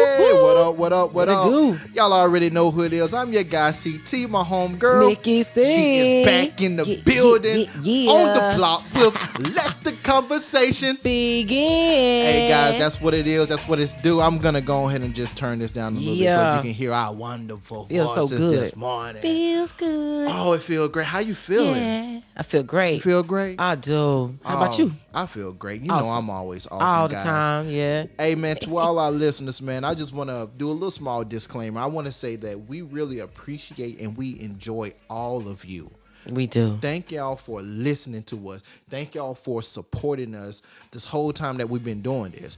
What up, what up, what up? do? Y'all already know who it is. I'm your guy, CT, my home girl. NiCCi C. She is back in the building, on the block with Let the Conversation Begin. Hey guys, that's what it is. That's what it's due. I'm gonna go ahead and just turn this down a little bit so you can hear our wonderful Feels voices so good. this morning. Feels good. Oh, it feels great. How you feeling? Yeah, I feel great. You feel great? I do. How about you? I feel great. You Awesome. know I'm always awesome, All the guys. time, yeah. Hey man, to all our listeners, man, I just want to do a little small disclaimer. I want to say that we really appreciate and we enjoy all of you. We do. Thank y'all for listening to us. Thank y'all for supporting us this whole time that we've been doing this.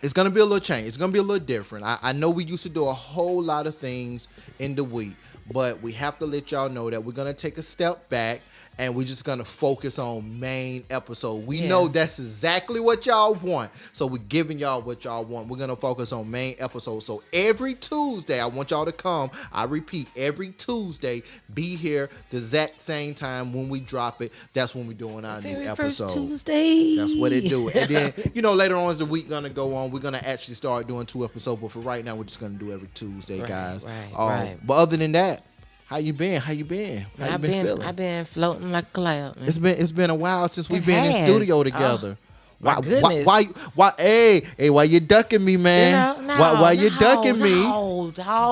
It's gonna be a little change. It's gonna be a little different. I know we used to do a whole lot of things in the week, but we have to let y'all know that we're gonna take a step back and we're just gonna focus on main episode. We know that's exactly what y'all want, so we're giving y'all what y'all want. We're gonna focus on main episode. So every Tuesday, I want y'all to come. I repeat, every Tuesday, be here the exact same time when we drop it. That's when we're doing our new episode. First Tuesday. That's what it do. And then, later on as the week gonna go on, we're gonna actually start doing 2 episodes. But for right now, we're just gonna do every Tuesday, guys. Right. But other than that, how you been? How you been? How you been feeling? I've been floating like a cloud. Man. It's been a while since we've been in studio together. My goodness. Why why you ducking me, man? Why you ducking me? No,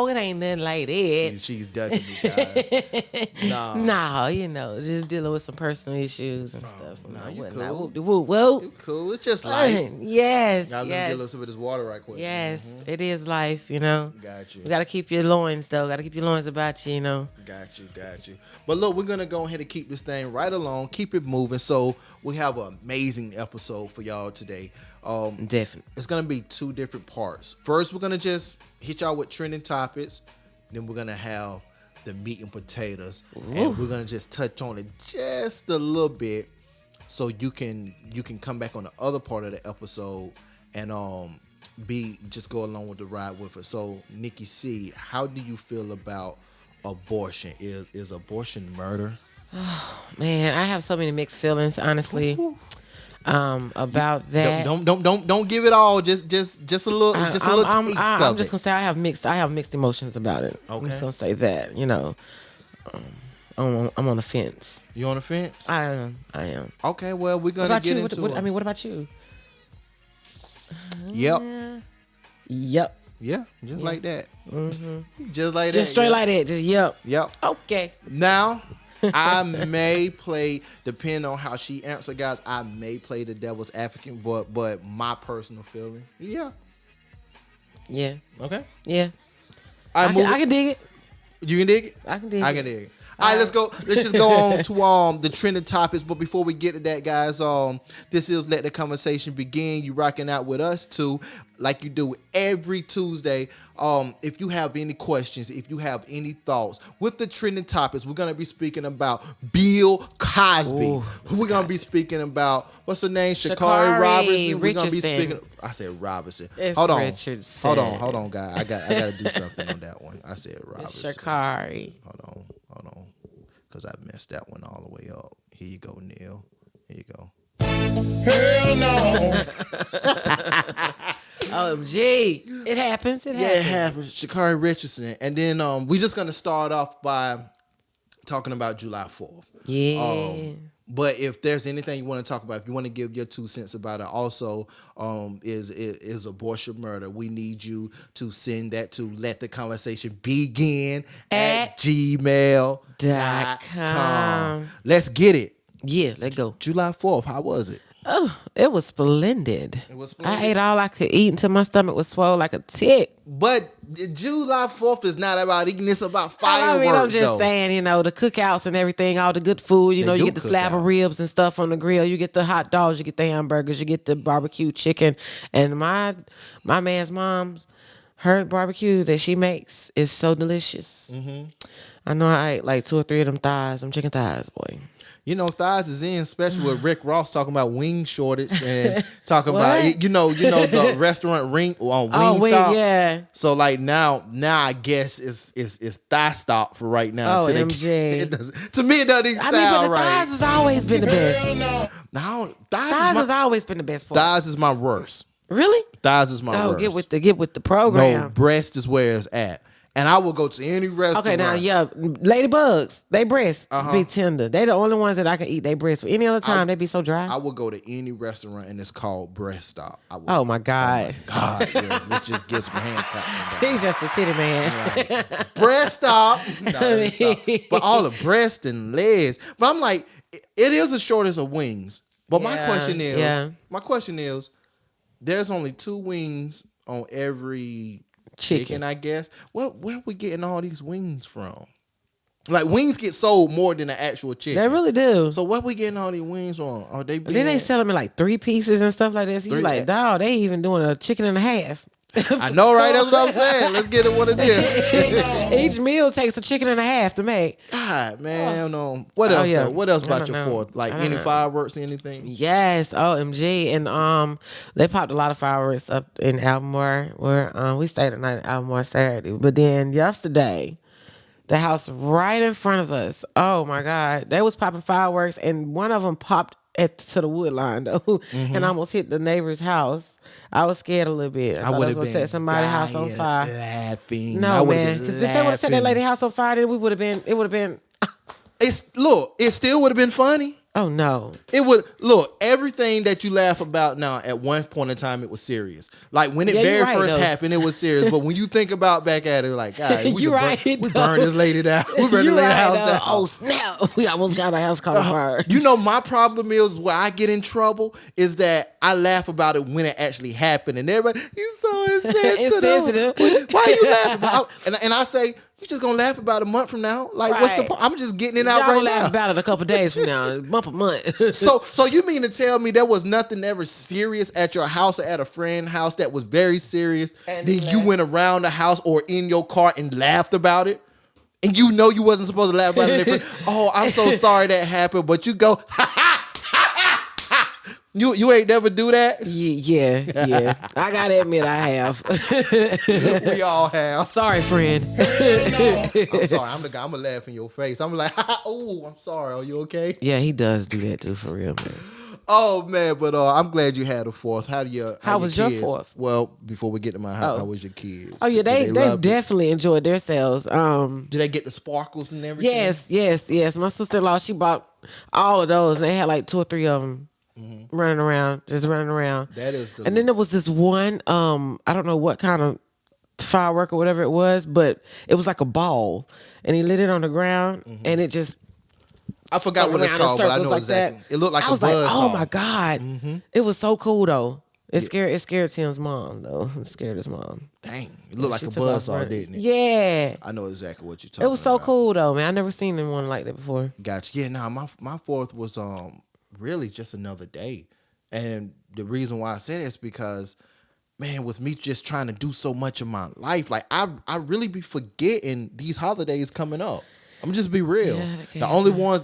it ain't nothing like that. She's ducking me, guys. No, just dealing with some personal issues and stuff. No, you Well, you cool. It's just life. Yes. Y'all get a little sip of this water right quick. Yes, it is life, Got you. You got to keep your loins, though. Got to keep your loins about you, Got you. But look, we're going to go ahead and keep this thing right along, keep it moving. So we have an amazing episode for y'all today. Definitely. It's going to be 2 different parts. First, we're going to just hit y'all with trending topics. Then we're going to have the meat and potatoes. Ooh. And we're going to just touch on it just a little bit so you can come back on the other part of the episode and just go along with the ride with it. So, NiCCi C, how do you feel about abortion? Is abortion murder? Oh, man, I have so many mixed feelings, honestly. About that. Don't give it all. Just a little taste of it. I'm just gonna say I have mixed emotions about it. Okay. I'm just gonna say that. I'm on the fence. You on the fence? I am. Okay, well we're gonna get into it. What about you? Yep. Yeah, just like that. Mm-hmm. Just like that. Just straight like that. Just Yep. Okay. Now, I may play, depending on how she answers, guys, I may play the devil's advocate, but my personal feeling, Yeah. Okay. Yeah. I can dig it. You can dig it? I can dig it. All right, let's go. Let's just go on to the trending topics. But before we get to that, guys, this is Let the Conversation Begin. You rocking out with us too, like you do every Tuesday. If you have any questions, if you have any thoughts with the trending topics, we're gonna be speaking about Bill Cosby. Ooh, we're gonna be speaking about what's her name, Sha'Carri Robinson. We're gonna be Richardson. speaking. I said Robinson. It's hold on, Richardson. hold on, guy. I gotta do something on that one. I said Robinson. Sha'Carri. Hold on, because I messed that one all the way up. Here you go, Neil. Here you go. Hell no. OMG. It happens. It happens. Sha'Carri Richardson. And then we just going to start off by talking about July 4th. Yeah. But if there's anything you want to talk about, if you want to give your 2 cents about it, also is abortion murder. We need you to send that to Let the Conversation Begin at gmail.com. Let's get it. Yeah, let's go. July 4th, how was it? Oh, it was splendid. It was splendid. I ate all I could eat until my stomach was swole like a tick. But July 4th is not about eating. It's about fireworks, I'm just saying, the cookouts and everything, all the good food. You get the slab of ribs and stuff on the grill. You get the hot dogs. You get the hamburgers. You get the barbecue chicken. And my man's mom's, her barbecue that she makes is so delicious. Mm-hmm. I know I ate like 2 or 3 of them thighs, them chicken thighs, boy. Thighs is in, especially with Rick Ross talking about wing shortage and talking about the restaurant Wingstop. Yeah. So like now I guess it's thigh stop for right now. Oh, MJ. To me, it doesn't even sound right. Thighs has always been the best. No, thighs has always been the best part. Thighs is my worst. Really? Thighs is my worst. Get with the program. No, breast is where it's at. And I will go to any restaurant. Okay, now ladybugs, they breasts be tender. They the only ones that I can eat. They breasts, but any other time they be so dry. I will go to any restaurant and it's called Breast Stop. Oh my God! Oh my God, yes. Let's just get some hand claps. He's just a titty man. Right. Breast Stop. No, stop. But all the breast and legs. But I'm like, it is a shortage of wings. But my question is, there's only 2 wings on every chicken, I guess. Where are we getting all these wings from? Like, wings get sold more than the actual chicken. They really do. So what we getting all these wings from? Are they? Then they sell them in like 3 pieces and stuff like this. You like, dog, they even doing a chicken and a half. I know, right? That's what I'm saying. Let's get it one of this. Each meal takes a chicken and a half to make. God, man, no. What else? Though? What else about your 4th? Like any fireworks, anything? Yes, OMG, and they popped a lot of fireworks up in Albemarle. Where we stayed at night in Albemarle Saturday, but then yesterday, the house right in front of us. Oh my God, they was popping fireworks, and one of them popped to the wood line though, and almost hit the neighbor's house. I was scared a little bit. I would have set somebody's house on fire. Laughing. No, man, because if they would have set that lady's house on fire, then it would have been. It still would have been funny. Oh no! It would everything that you laugh about now. At one point in time, it was serious. Like when it first happened, it was serious. But when you think about back at it, like, God, we burned this lady down. We burned the lady house down. Oh snap! We almost got our house caught on fire. You know, my problem is where I get in trouble is that I laugh about it when it actually happened, and everybody, you so insensitive. Why are you laughing about? And I say, you just gonna laugh about a month from now? Like, what's the point? I'm just getting it out right now. Y'all laugh about it a couple days from now, bump a month. So you mean to tell me there was nothing ever serious at your house or at a friend's house that was very serious? And then you went around the house or in your car and laughed about it? And you know you wasn't supposed to laugh about it. Oh, I'm so sorry that happened. But you go, ha ha. You ain't never do that? Yeah. I gotta admit, I have. We all have. Sorry, friend. I'm sorry. I'm the guy. I'm gonna laugh in your face. I'm like, oh, I'm sorry. Are you okay? Yeah, he does do that too, for real, man. Oh man, but I'm glad you had a 4th. How was your 4th? Well, before we get to how was your kids? Oh yeah, they definitely enjoyed themselves. Did they get the sparkles and everything? Yes. My sister-in-law, she bought all of those. They had like 2 or 3 of them. Running around. That is and then there was this one, I don't know what kind of firework or whatever it was, but it was like a ball, and he lit it on the ground, and it just. I forgot what it's called, but I know exactly. It looked like a buzz. I was like, oh my God, it was so cool though. It scared Tim's mom though. It scared his mom. Dang, it looked like a buzzsaw, didn't it? Yeah. I know exactly what you're talking about. It was so cool though, man. I never seen one like that before. Gotcha. Yeah, my 4th was really just another day. And the reason why I say that is because, man, with me just trying to do so much of my life, like I really be forgetting these holidays coming up. I'm just be real. Yeah, the only ones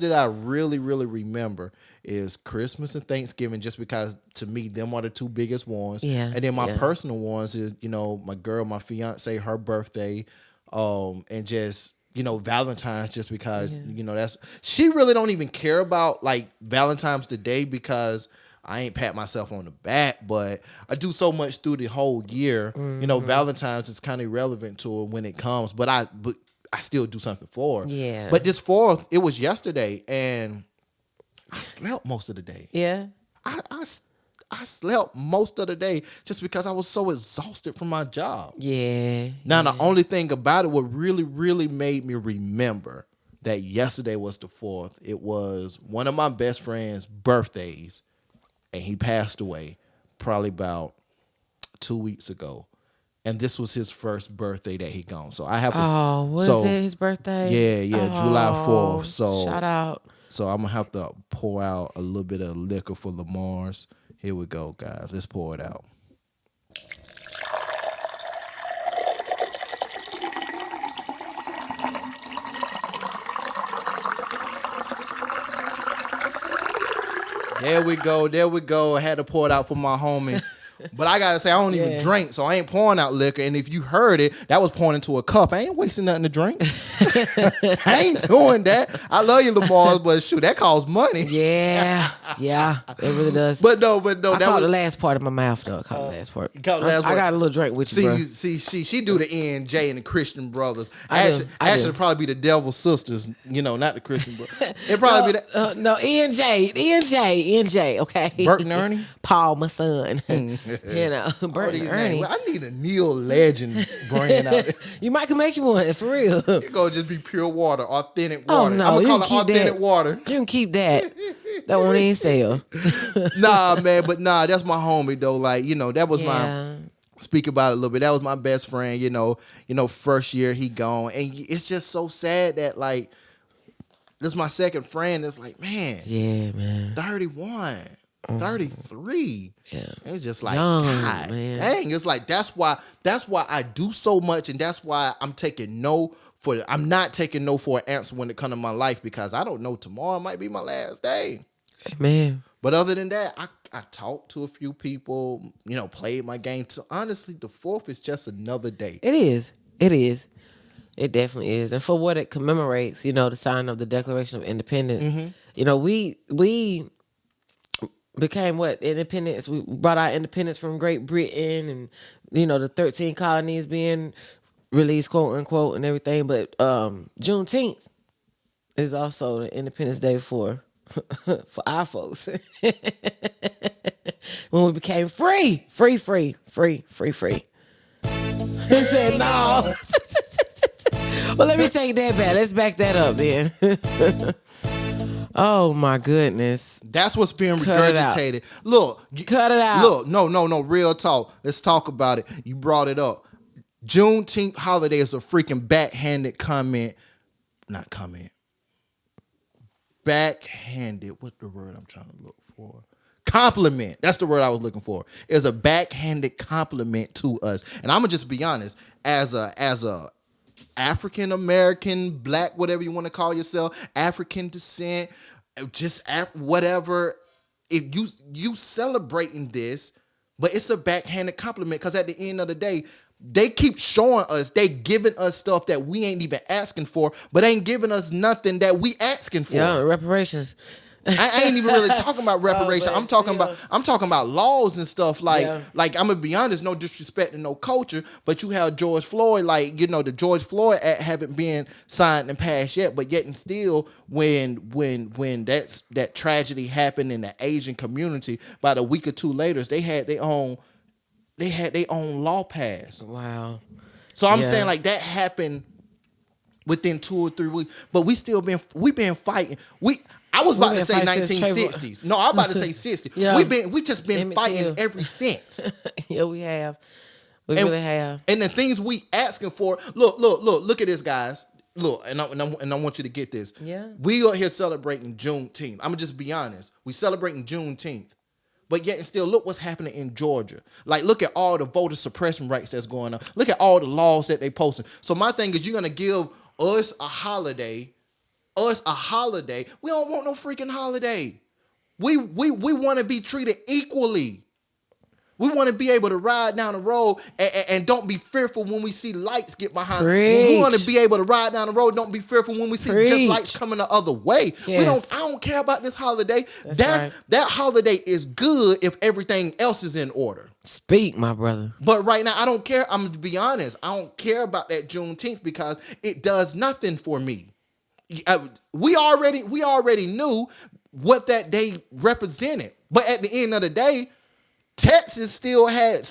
that I really, really remember is Christmas and Thanksgiving, just because to me, them are the 2 biggest ones. Yeah. And then my personal ones is, my girl, my fiance, her birthday, and just, Valentine's, just because, she really don't even care about like Valentine's Day, because I ain't pat myself on the back, but I do so much through the whole year. Valentine's is kind of irrelevant to her when it comes, but I still do something for her. Yeah. But this 4th, it was yesterday, and I slept most of the day. Yeah. I slept most of the day just because I was so exhausted from my job. Yeah. Now, the only thing about it, what really, really made me remember that yesterday was the 4th, it was one of my best friend's birthdays, and he passed away probably about 2 weeks ago. And this was his first birthday that he gone. So I have to. Oh, was it his birthday? Yeah, July 4th. So shout out. So I'm gonna have to pour out a little bit of liquor for Lamar's. Here we go, guys. Let's pour it out. There we go. I had to pour it out for my homie. But I gotta say, I don't even drink, so I ain't pouring out liquor. And if you heard it, that was pouring into a cup. I ain't wasting nothing to drink. I ain't doing that. I love you, Lamar, but shoot, that costs money. Yeah, it really does. But no, I that caught was the last part of my mouth though. I caught the last part. You caught the last I part. got a little drink with you, bro. She do the NJ and the Christian brothers. I do. It'd probably be the Devil's sisters, not the Christian brothers. It'd probably be that. No, NJ, okay. Bert and Ernie? Paul, my son. All Bert these and Ernie. names. I need a Neil Legend brand out there. You might can make you one, for real. It's gonna just be pure water, authentic Oh, water. no, I'm you gonna call can it keep authentic that. water. You can keep that. That won't even sell. Nah, man, but that's my homie though. Like, that was my speak about it a little bit. That was my best friend, first year he gone. And it's just so sad that like this is my second friend. It's like, man, Yeah, man. 31, 33. Yeah. It's just like, Young, God, man. dang. It's like that's why I do so much, and that's why I'm not taking no for an answer when it comes to my life, because I don't know, tomorrow might be my last day. Man. But other than that, I talked to a few people, played my game. So honestly, the 4th is just another day. It is. It definitely is. And for what it commemorates, the sign of the Declaration of Independence, we became independence. We brought our independence from Great Britain, and, the 13 colonies being released, quote unquote, and everything. But Juneteenth is also the Independence Day for our folks. When we became free. He said, no. Well, let me take that back. Let's back that up then. Oh my goodness. That's what's being Cut regurgitated. Look. Cut it out. Look, no, real talk. Let's talk about it. You brought it up. Juneteenth holiday is a freaking backhanded comment. Not comment. Backhanded. What's the word I'm trying to look for? Compliment. That's the word I was looking for. Is a backhanded compliment to us. And I'm gonna just be honest, as a African American, black, whatever you want to call yourself, African descent, just whatever. If you celebrating this, but it's a backhanded compliment, because at the end of the day, they keep showing us, they giving us stuff that we ain't even asking for, but ain't giving us nothing that we asking for. Yeah, reparations. I ain't even really talking about reparation. I'm talking about laws and stuff. Like I'm gonna be honest, no disrespect to no culture, but you have George Floyd, the George Floyd Act haven't been signed and passed yet, but yet and still, when that tragedy happened in the Asian community, about a week or two later, they had their own law passed. Wow. So I'm saying, like, that happened within 2 or 3 weeks, but we've been fighting. I was about to say 1960s. No, I was about to say 60. Yeah. We just been fighting ever since. Yeah, we have. We really have. And the things we asking for. Look at this, guys. Look, and I want you to get this. Yeah. We are here celebrating Juneteenth. I'm gonna just be honest. We celebrating Juneteenth. But yet and still, look what's happening in Georgia. Like, look at all the voter suppression rights that's going on. Look at all the laws that they posting. So my thing is, you're gonna give us a holiday. We don't want no freaking holiday. We want to be treated equally. We want to be able to ride down the road and don't be fearful when we see lights get behind. We want to be able to ride down the road, don't be fearful when we see just lights coming the other way. Yes. I don't care about this holiday. That's right. That holiday is good if everything else is in order. Speak, my brother. But right now, I don't care. I'm gonna be honest. I don't care about that Juneteenth, because it does nothing for me. We already knew what that day represented. But at the end of the day, Texas still had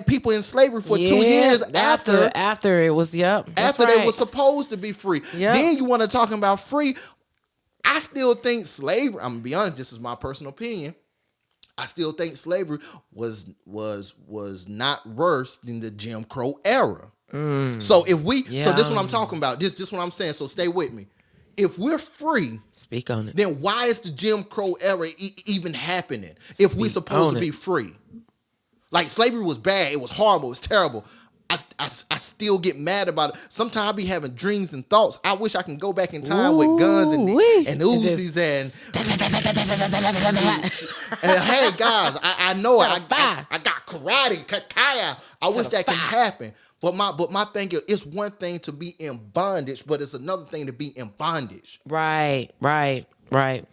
people in slavery for 2 years after it was after they were supposed to be free. Yep. Then you want to talk about free. I still think slavery, I'm gonna be honest, this is my personal opinion. I still think slavery was not worse than the Jim Crow era. So so this is what I'm talking about. This is what I'm saying. So stay with me. If we're free, speak on it. Then why is the Jim Crow era even happening? If we're supposed to be free, like, slavery was bad, it was horrible, it's terrible. I still get mad about it. Sometimes I be having dreams and thoughts. I wish I can go back in time with guns and Uzis and hey guys, I know I karate, kakaya. I wish that can happen. But my thing is, it's one thing to be in bondage, but it's another thing to be in bondage. Right.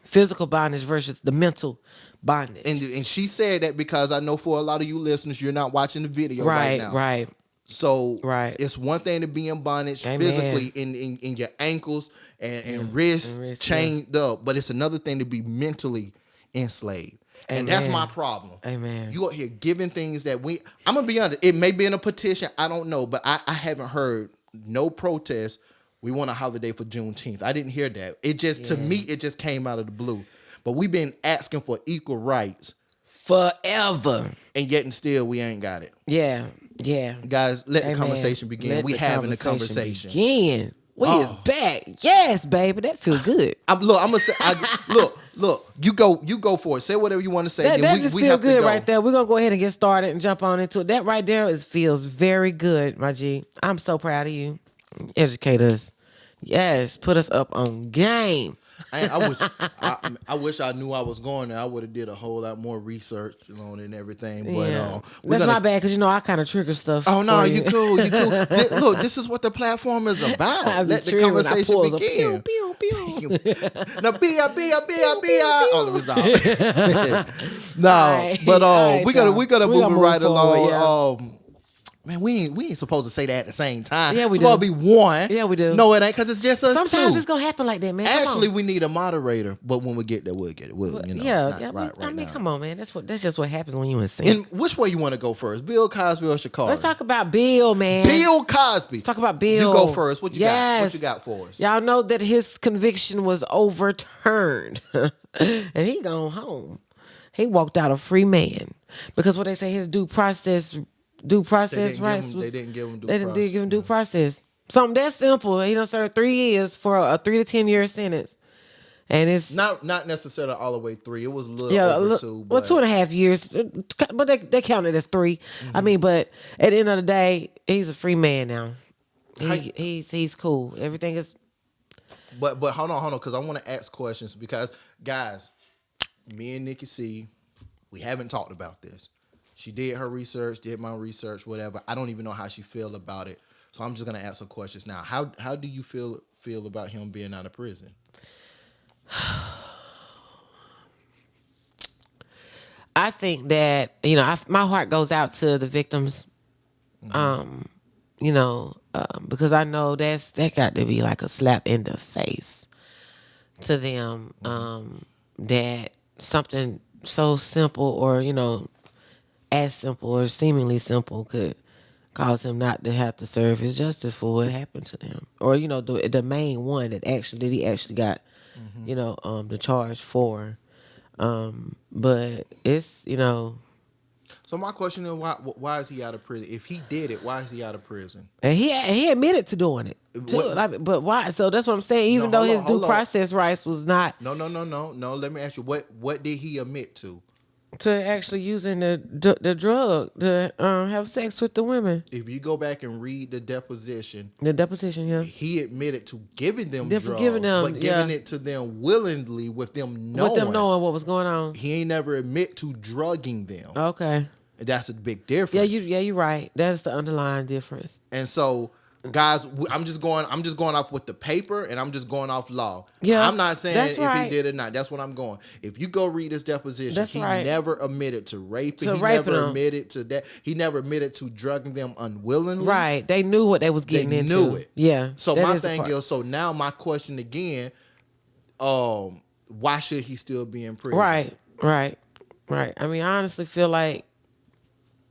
Physical bondage versus the mental bondage. And she said that because I know for a lot of you listeners, you're not watching the video right now. Right. So it's one thing to be in bondage physically in your ankles and wrists chained up, but it's another thing to be mentally enslaved. And that's my problem. Amen. You out here giving things that I'm going to be honest, it may be in a petition, I don't know, but I haven't heard no protest. We want a holiday for Juneteenth. I didn't hear that. It just, to me, it just came out of the blue. But we've been asking for equal rights. Forever. And yet and still we ain't got it. Yeah. Guys, let the conversation begin. We having the conversation. Begin. We is back. Yes, baby. That feel good. I'm gonna say. Look. You go for it. Say whatever you want to say. That just feel good right there. We're gonna go ahead and get started and jump on into it. That right there feels very good, my G. I'm so proud of you. Educate us. Yes, put us up on game. I wish I knew I was going there. I would have did a whole lot more research on it and everything. But that's my bad because I kind of trigger stuff. Oh no, you cool. Look, this is what the platform is about. Let the conversation begin. Pew, pew. Now, be all of us No, but we gotta move it right along. Man, we ain't supposed to say that at the same time. Yeah, we do. It's supposed to be one. Yeah, we do. No, it ain't, because it's just us Sometimes two. It's gonna happen like that, man. Actually, we need a moderator, but when we get there, we'll get it. Come on, man. That's just what happens when you in sync. And which way you want to go first, Bill Cosby or Shakari? Let's talk about Bill, man. Bill Cosby. Let's talk about Bill. You go first. What you got? What you got for us? Y'all know that his conviction was overturned, and he gone home. He walked out a free man because what they say his due process rights. They didn't give him due process. They didn't give him due process. Something that simple. He done served 3 years for a 3 to 10 year sentence. And it's not necessarily all the way 3. It was a little over 2. Well, 2.5 years. But they counted as 3. Mm-hmm. I mean, but at the end of the day, he's a free man now. He's cool. Everything is. But hold on, because I want to ask questions because, guys, me and NiCCi C, we haven't talked about this. She did her research, did my research, whatever. I don't even know how she feel about it. So I'm just gonna ask her questions now. How do you feel about him being out of prison? I think that my heart goes out to the victims. Mm-hmm. Because I know that got to be like a slap in the face to them. That something so simple or as simple or seemingly simple could cause him not to have to serve his justice for what happened to them. Or, the main one that he actually got, the charge for. But it's, So my question is, why is he out of prison? If he did it, why is he out of prison? And he admitted to doing it. But why? So that's what I'm saying. Even though his due process rights was not. No. Let me ask you, what did he admit to? To actually using the drug to have sex with the women. If you go back and read the deposition, yeah, he admitted to giving them drugs, but giving it to them willingly with them knowing what was going on. He ain't never admit to drugging them. Okay, and that's a big difference. You're right. That's the underlying difference. And so, guys, I'm just going off with the paper, and I'm just going off law. Yeah, I'm not saying right. He did or not. That's what I'm going. If you go read his deposition, he never admitted to raping. He never admitted to that. He never admitted to drugging them unwillingly. Right. They knew what they was getting into. They knew it. Yeah. So my thing is, so now my question again, why should he still be in prison? Right. I mean, I honestly feel like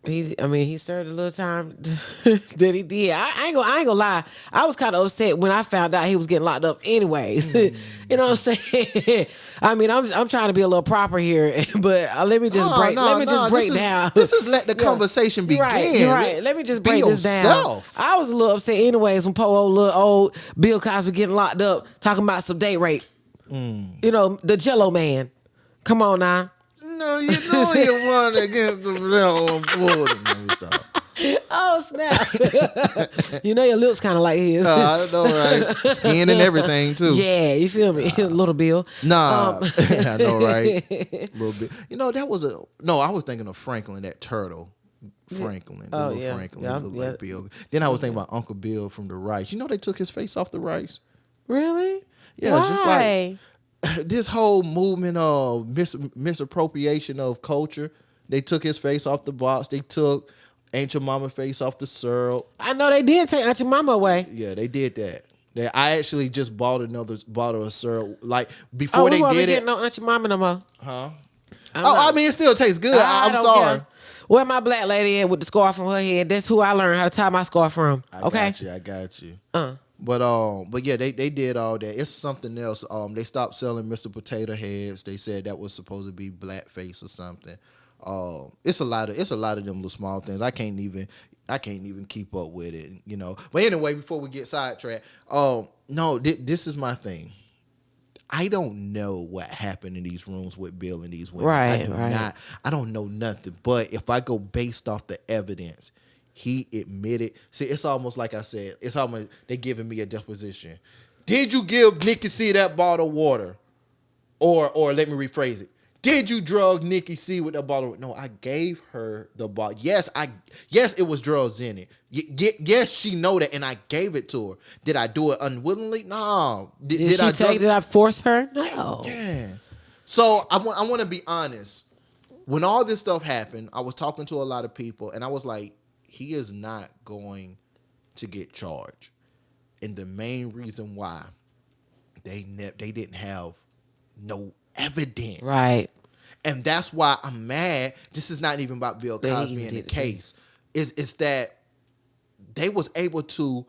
he served a little time that he did. I ain't gonna lie. I was kind of upset when I found out he was getting locked up anyways. You know what I'm saying? I mean, I'm trying to be a little proper here, but let me just break down. This is let the conversation begin. You're right. Let me just break this down. I was a little upset anyways when little old Bill Cosby getting locked up talking about some date rape. The Jello man. Come on now. No, you know you won against the real board. Stop. Oh, snap. Your lips kind of like his. I know, right? Skin and everything, too. Yeah, you feel me? Little Bill. Nah, I know, right? Little bit. That was I was thinking of Franklin, that turtle. Franklin, the Oh, little yeah. Franklin. Yeah, He looked yeah. like Bill. Then I was thinking about Uncle Bill from the Rice. You know they took his face off the Rice. Really? Yeah, just like Why? this whole movement of misappropriation of culture. They took his face off the box. They took Ain't Your Mama face off the syrup. I know they did take Auntie Mama away. Yeah, they did that. I actually just bought another bottle of syrup. Like Oh, before we they won't be did it. getting no Auntie Mama no more. Huh? I'm Oh, not- I mean, it still tastes good. I'm don't sorry. care. Where my black lady at with the scarf on her head? That's who I learned how to tie my scarf from. Okay. I got you. Uh. But yeah, they did all that. It's something else. They stopped selling Mr. Potato Heads. They said that was supposed to be blackface or something. It's a lot of them little small things. I can't even keep up with it, you know. But anyway, before we get sidetracked, no, this is my thing. I don't know what happened in these rooms with Bill and these women. Right. I don't know nothing. But if I go based off the evidence, he admitted. See, it's almost like I said. It's almost they giving me a deposition. Did you give NiCCi C that bottle of water? Or let me rephrase it. Did you drug NiCCi C with that bottle? No, I gave her the bottle. Yes, it was drugs in it. Yes, she know that, and I gave it to her. Did I do it unwillingly? No. Did she take? Did I force her? No. Yeah. So I want to be honest. When all this stuff happened, I was talking to a lot of people, and I was like, he is not going to get charged. And the main reason why they didn't have no evidence. Right. And that's why I'm mad. This is not even about Bill Cosby in the case. Is that they was able to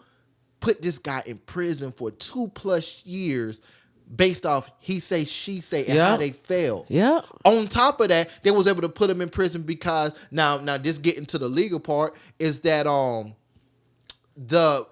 put this guy in prison for 2+ years based off he say, she say, and how they failed. Yeah. On top of that, they was able to put him in prison because now just getting to the legal part is that the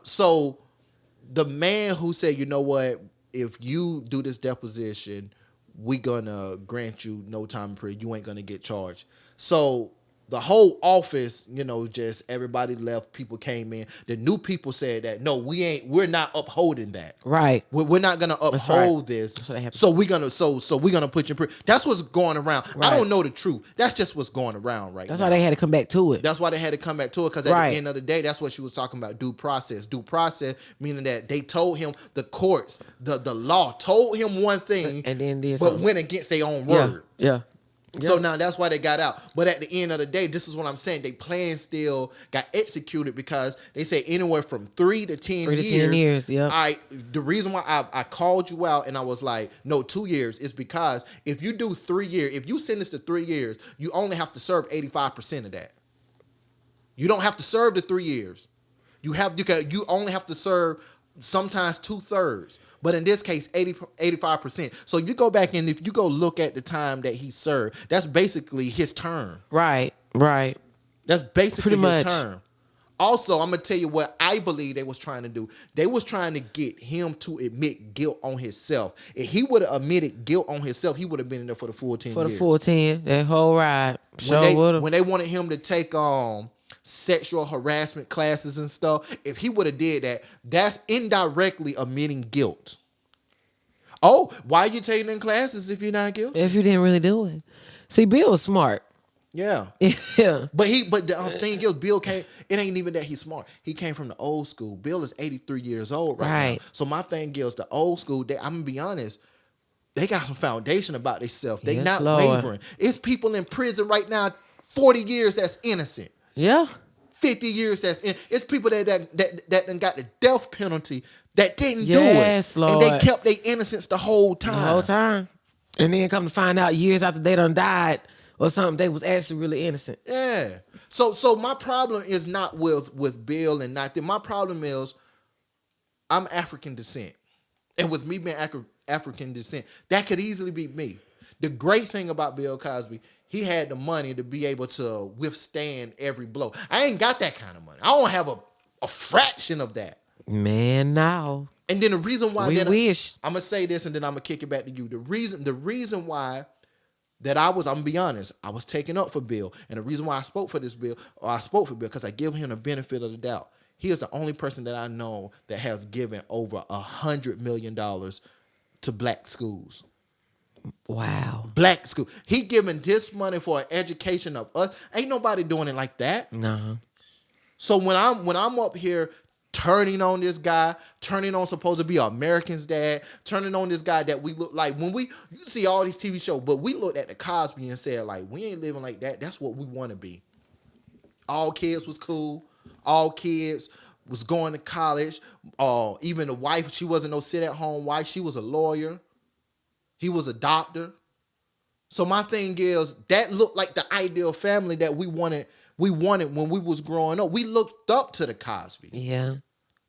man who said, you know what, if you do this deposition, we gonna grant you no time in prison. You ain't gonna get charged. So the whole office, just everybody left. People came in. The new people said that no, we're not upholding that. Right. We're not gonna uphold this. That's what happened. So we're gonna put you in prison. That's what's going around. Right. I don't know the truth. That's just what's going around right now. That's why they had to come back to it. That's why they had to come back to it, because at the end of the day, that's what she was talking about, due process. Due process, meaning that they told him, the courts, the law told him one thing, and then did but something. went against their own word. Yeah. So now that's why they got out. But at the end of the day, this is what I'm saying. They plan still got executed because they say anywhere from 3 to 10 years. 3 to 10 years, yeah. The reason why I called you out and I was like, no, 2 years is because if you do 3 years, if you sentence to 3 years, you only have to serve 85% of that. You don't have to serve the 3 years. You only have to serve sometimes 2/3. But in this case, 85%. So you go back and if you go look at the time that he served, that's basically his term. Right. That's basically Pretty his much. term. Also, I'm going to tell you what I believe they was trying to do. They was trying to get him to admit guilt on himself. If he would have admitted guilt on himself, he would have been in there for the full 10 years. For the full 10, that whole ride. When they wanted him to take sexual harassment classes and stuff, if he would have did that, that's indirectly admitting guilt. Oh, why are you taking them classes if you're not guilty? If you didn't really do it. See, Bill was smart. Yeah. Yeah. But the thing is, Bill came, it ain't even that he's smart. He came from the old school. Bill is 83 years old right now. So my thing is, the old school, I'm going to be honest, they got some foundation about themselves. They not wavering. It's people in prison right now, 40 years that's innocent. Yeah. 50 years it's people that done got the death penalty that didn't do it. Lord. And they kept their innocence the whole time. And then come to find out years after they done died or something, they was actually really innocent. Yeah. So my problem is not with Bill and not them. My problem is I'm African descent. And with me being African descent, that could easily be me. The great thing about Bill Cosby, he had the money to be able to withstand every blow. I ain't got that kind of money. I don't have a fraction of that. Man, no. And then the reason why we wish. I'm gonna say this and then I'm gonna kick it back to you. The reason why that I'm gonna be honest, I was taken up for Bill. And the reason why I spoke for Bill, because I give him the benefit of the doubt. He is the only person that I know that has given over $100 million to black schools. Wow. Black school. He giving this money for an education of us. Ain't nobody doing it like that. No. So when I'm up here turning on this guy, turning on supposed to be American's dad, turning on this guy that we look like when you see all these TV shows, but we looked at the Cosby and said like we ain't living like that. That's what we want to be. All kids was cool. All kids was going to college. Even the wife, she wasn't no sit-at-home wife. She was a lawyer. He was a doctor. So my thing is that looked like the ideal family that we wanted. We wanted when we was growing up. We looked up to the Cosbys. Yeah.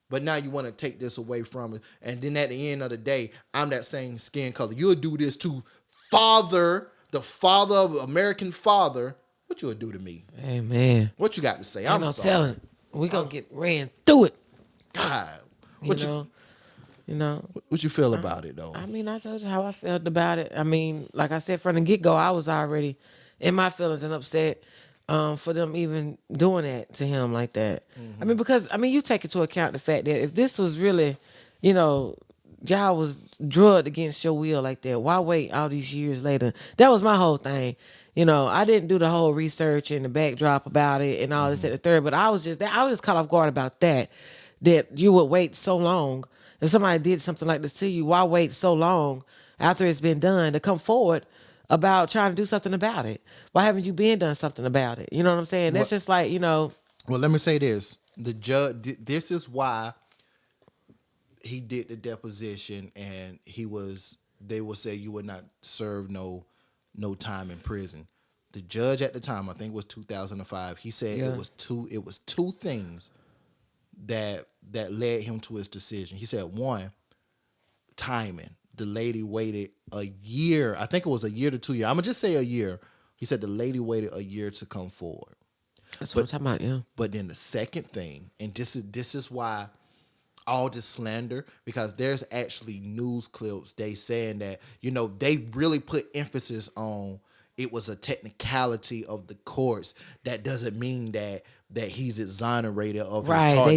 But now you want to take this away from us. And then at the end of the day, I'm that same skin color. You'll do this to the father of American father. What you'll do to me? Amen. What you got to say? I'm I'm sorry. telling. We gonna get ran through it. God. You know. What you feel about it though? I mean, I told you how I felt about it. I mean, like I said from the get go, I was already in my feelings and upset for them even doing that to him like that. I mean, because you take into account the fact that if this was really, y'all was drugged against your will like that, why wait all these years later? That was my whole thing. I didn't do the whole research and the backdrop about it and all this and the third, but I was just caught off guard about that you would wait so long. If somebody did something like this to you, why wait so long after it's been done to come forward about trying to do something about it? Why haven't you been done something about it? You know what I'm saying? That's just like, Well, let me say this. The judge, this is why he did the deposition and they will say you would not serve no time in prison. The judge at the time, I think it was 2005, he said it was two things that led him to his decision. He said, one, timing. The lady waited a year. I think it was a year to 2 years. I'm gonna just say a year. He said the lady waited a year to come forward. That's what I'm talking about, yeah. But then the second thing, and this is why all this slander, because there's actually news clips they saying that, they really put emphasis on it was a technicality of the courts. That doesn't mean that he's exonerated of his charge.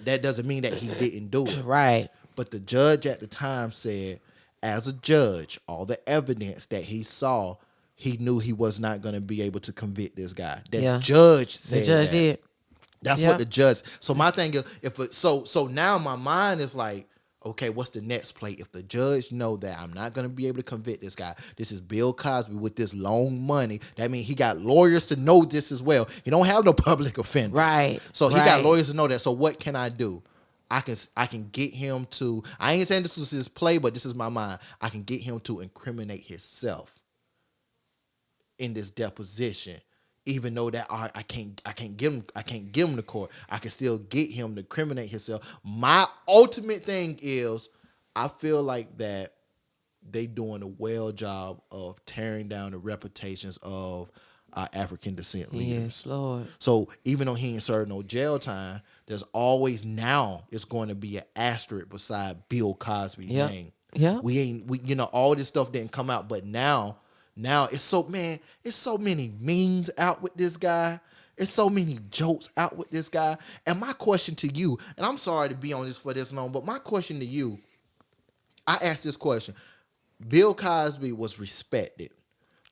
That doesn't mean that he didn't do it. Right. But the judge at the time said, as a judge, all the evidence that he saw, he knew he was not going to be able to convict this guy. Judge said the judge that. did. That's what the judge. So my thing is, so now my mind is like, okay, what's the next play? If the judge know that I'm not going to be able to convict this guy, this is Bill Cosby with this long money. That means he got lawyers to know this as well. He don't have no public offender. Right. So he got lawyers to know that. So what can I do? I can get him to, I ain't saying this was his play, but this is my mind. I can get him to incriminate himself in this deposition. Even though that I can't give him the court, I can still get him to incriminate himself. My ultimate thing is, I feel like that they doing a well job of tearing down the reputations of African descent leaders. Yes, Lord. So even though he ain't served no jail time, there's always now it's going to be an asterisk beside Bill Cosby's name. Yeah. We all this stuff didn't come out, but now it's so many memes out with this guy. It's so many jokes out with this guy. And my question to you, and I'm sorry to be on this for this long, but my question to you, I asked this question. Bill Cosby was respected.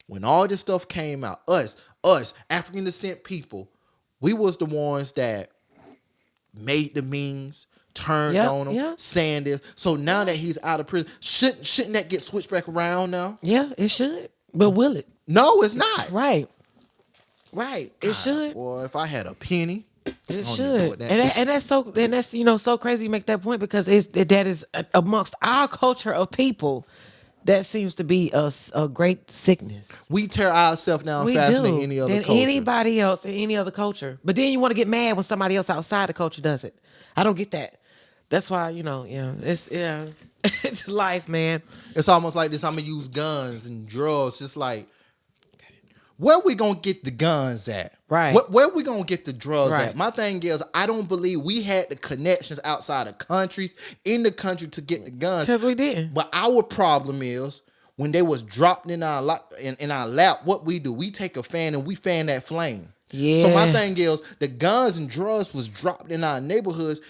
When all this stuff came out, us African descent people, we was the ones that made the memes, turned on him, saying this. So now that he's out of prison, shouldn't that get switched back around now? Yeah, it should. But will it? No, it's not. Right. It should. Well, if I had a penny, it should. And that's so crazy you make that point, because that is amongst our culture of people. That seems to be a great sickness. We tear ourselves down faster than any other culture. Anybody else in any other culture. But then you want to get mad when somebody else outside the culture does it. I don't get that. That's why, it's life, man. It's almost like this. I'm going to use guns and drugs. It's like, where we going to get the guns at? Right. Where we going to get the drugs at? My thing is, I don't believe we had the connections outside of countries, in the country, to get the guns. Because we did. But our problem is, when they was dropped in our lap, what we do, we take a fan and we fan that flame. Yeah. So my thing is, the guns and drugs was dropped in our neighborhoods.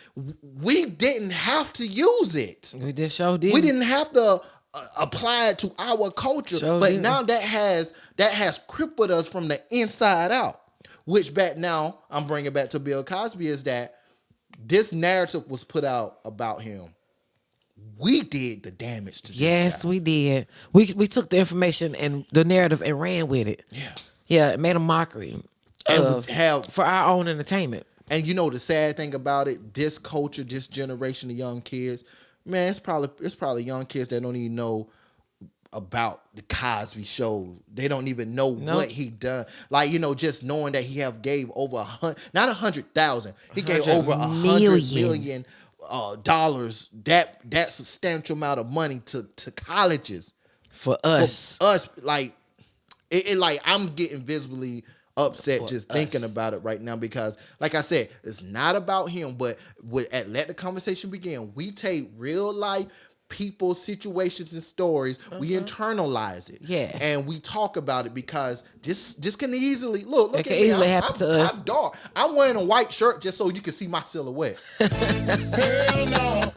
We didn't have to use it. We did. We didn't have to applied to our culture. Sure But do. now that has crippled us from the inside out. Which back now I'm bringing back to Bill Cosby is that this narrative was put out about him. We did the damage to this Yes, guy. we did. We took the information and the narrative and ran with it. Yeah. Yeah, it made a mockery And of we have for our own entertainment. And you know the sad thing about it, this culture, this generation of young kids, man, it's probably young kids that don't even know about the Cosby Show. They don't even know what he done. Like, just knowing that he have gave over not 100,000, he gave over 100 million dollars. That substantial amount of money to colleges For us. For us, like it like I'm getting visibly upset just thinking about it right now because, like I said, it's not about him. But let the conversation begin. We take real life people, situations, and stories. We internalize it, and we talk about it because this can easily look It at can me. easily happen to us. I'm dark. I'm wearing a white shirt just so you can see my silhouette. Hell no.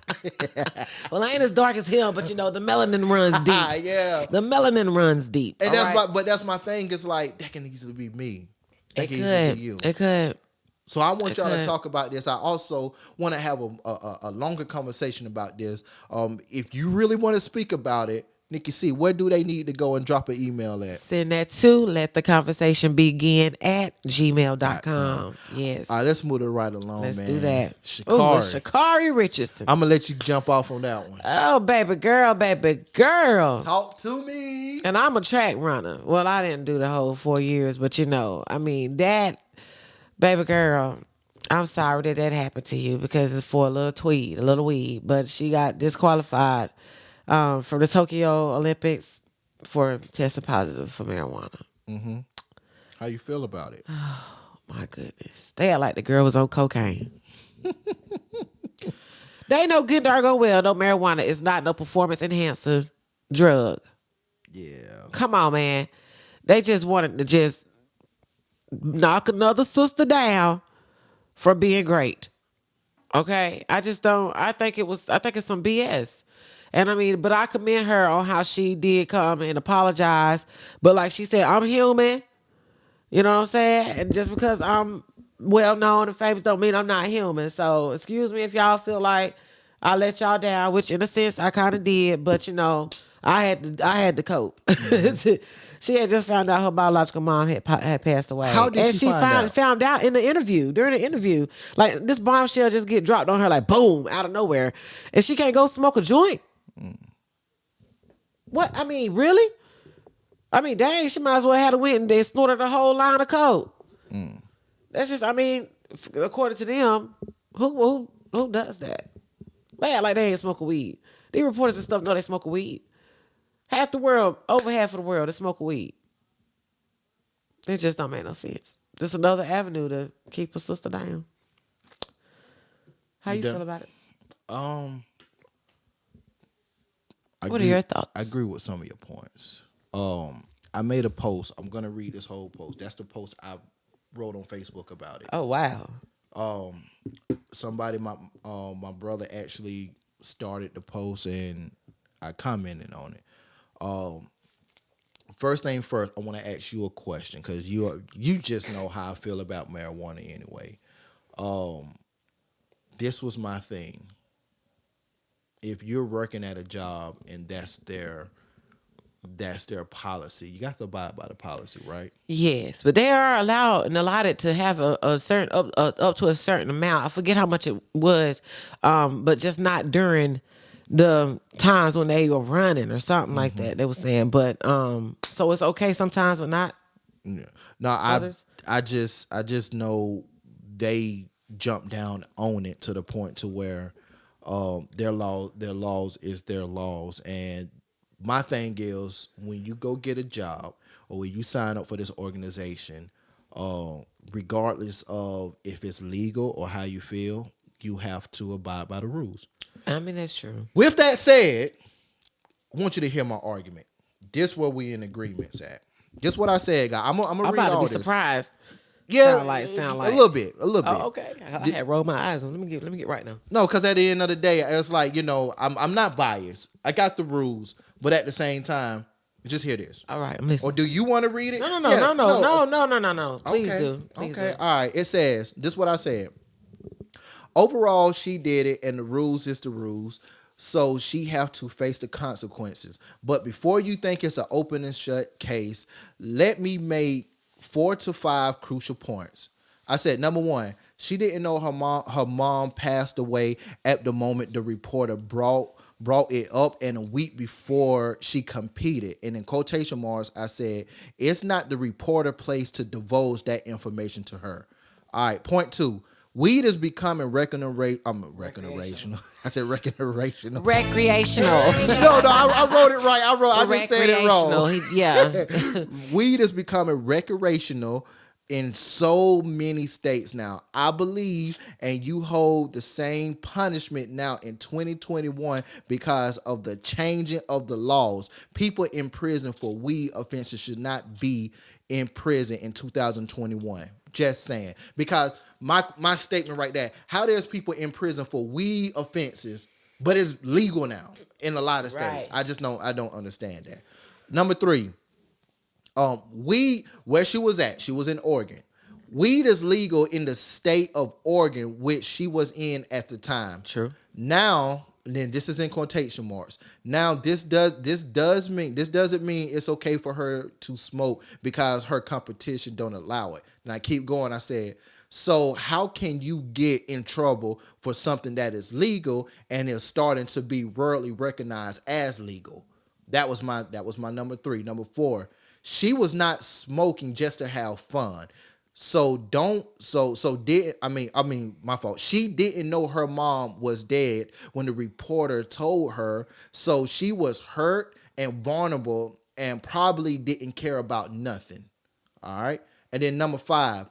Well, I ain't as dark as him, but the melanin runs deep. Yeah, The melanin runs deep. and that's my thing. It's like that can easily be me. That can easily be you. It could. So I want y'all to talk about this. I also want to have a longer conversation about this. If you really want to speak about it, NiCCi C, where do they need to go and drop an email at? Send that to lettheconversationbegin@gmail.com. Yes. All right, let's move it right along, Let's man. do that. Shakari. Shakari Richardson. I'm going to let you jump off on that one. Oh, baby girl. Talk to me. And I'm a track runner. Well, I didn't do the whole 4 years, but that baby girl, I'm sorry that happened to you because it's for a little weed. But she got disqualified from the Tokyo Olympics for testing positive for marijuana. Mm-hmm. How you feel about it? Oh, my goodness. They act like the girl was on cocaine. They ain't no good darn well. No, marijuana is not no performance enhancer drug. Yeah. Come on, man. They just wanted to just knock another sister down for being great. Okay? I think it's some BS. And but I commend her on how she did come and apologize. But like she said, I'm human. You know what I'm saying? And just because I'm well known and famous don't mean I'm not human. So excuse me if y'all feel like I let y'all down, which in a sense I kind of did. But I had to cope. Mm-hmm. She had just found out her biological mom had passed away. How did she found out in the interview, during the interview. Like this bombshell just get dropped on her like boom, out of nowhere. And she can't go smoke a joint. Mm. What? Really? Dang, she might as well have went and they snorted a whole line of coke. Mm. That's just, according to them, who does that? They act like they ain't smoking weed. These reporters and stuff know they smoke weed. Over half of the world, they smoke weed. It just don't make no sense. Just another avenue to keep a sister down. How you feel about it? What are your thoughts? I agree with some of your points. I made a post. I'm gonna read this whole post. That's the post I wrote on Facebook about it. Oh wow. Somebody, my brother actually started the post and I commented on it. First thing first, I want to ask you a question because you just know how I feel about marijuana anyway. This was my thing. If you're working at a job and that's their policy, you got to abide by the policy, right? Yes, but they are allowed and allotted to have a certain up to a certain amount. I forget how much it was, but just not during the times when they were running or something like that. They were saying, but so it's okay sometimes, but not. Yeah. No, others? I just know they jumped down on it to the point to where their laws is their laws. And my thing is, when you go get a job or when you sign up for this organization, regardless of if it's legal or how you feel, you have to abide by the rules. That's true. With that said, I want you to hear my argument. This where we in agreements at. This what I said, guys. I'm gonna read all this. I'm about to be surprised. Yeah, Sound a like. little bit, a little bit. Oh, okay. I had rolled my eyes on. Let me get right now. No, because at the end of the day, it's like, I'm not biased. I got the rules, but at the same time, just hear this. All right, I'm Or listening. do you want to read it? No, Yeah, no. Please Okay, do. Please okay, do. all right. It says this. Is what I said. Overall, she did it, and the rules is the rules. So she have to face the consequences. But before you think it's an open and shut case, let me make 4 to 5 crucial points. I said, number one, she didn't know her mom passed away at the moment the reporter brought it up, and a week before she competed. And in quotation marks, I said, it's not the reporter place to divulge that information to her. All right, point two. Weed is becoming recreational. I said recreational. Recreational. No, I wrote it right. I just said it wrong. Yeah. Weed is becoming recreational in so many states now. I believe, and you hold the same punishment now in 2021 because of the changing of the laws. People in prison for weed offenses should not be in prison in 2021. Just saying. Because my statement right there, how there's people in prison for weed offenses, but it's legal now in a lot of states. Right. I don't understand that. Number three, weed, where she was at, she was in Oregon. Weed is legal in the state of Oregon, which she was in at the time. True. Now, then this is in quotation marks. Now, this doesn't mean it's okay for her to smoke because her competition don't allow it. And I keep going. I said, so how can you get in trouble for something that is legal and is starting to be worldly recognized as legal? That was my number three. Number four, she was not smoking just to have fun. My fault. She didn't know her mom was dead when the reporter told her. So she was hurt and vulnerable and probably didn't care about nothing. All right. And then number five,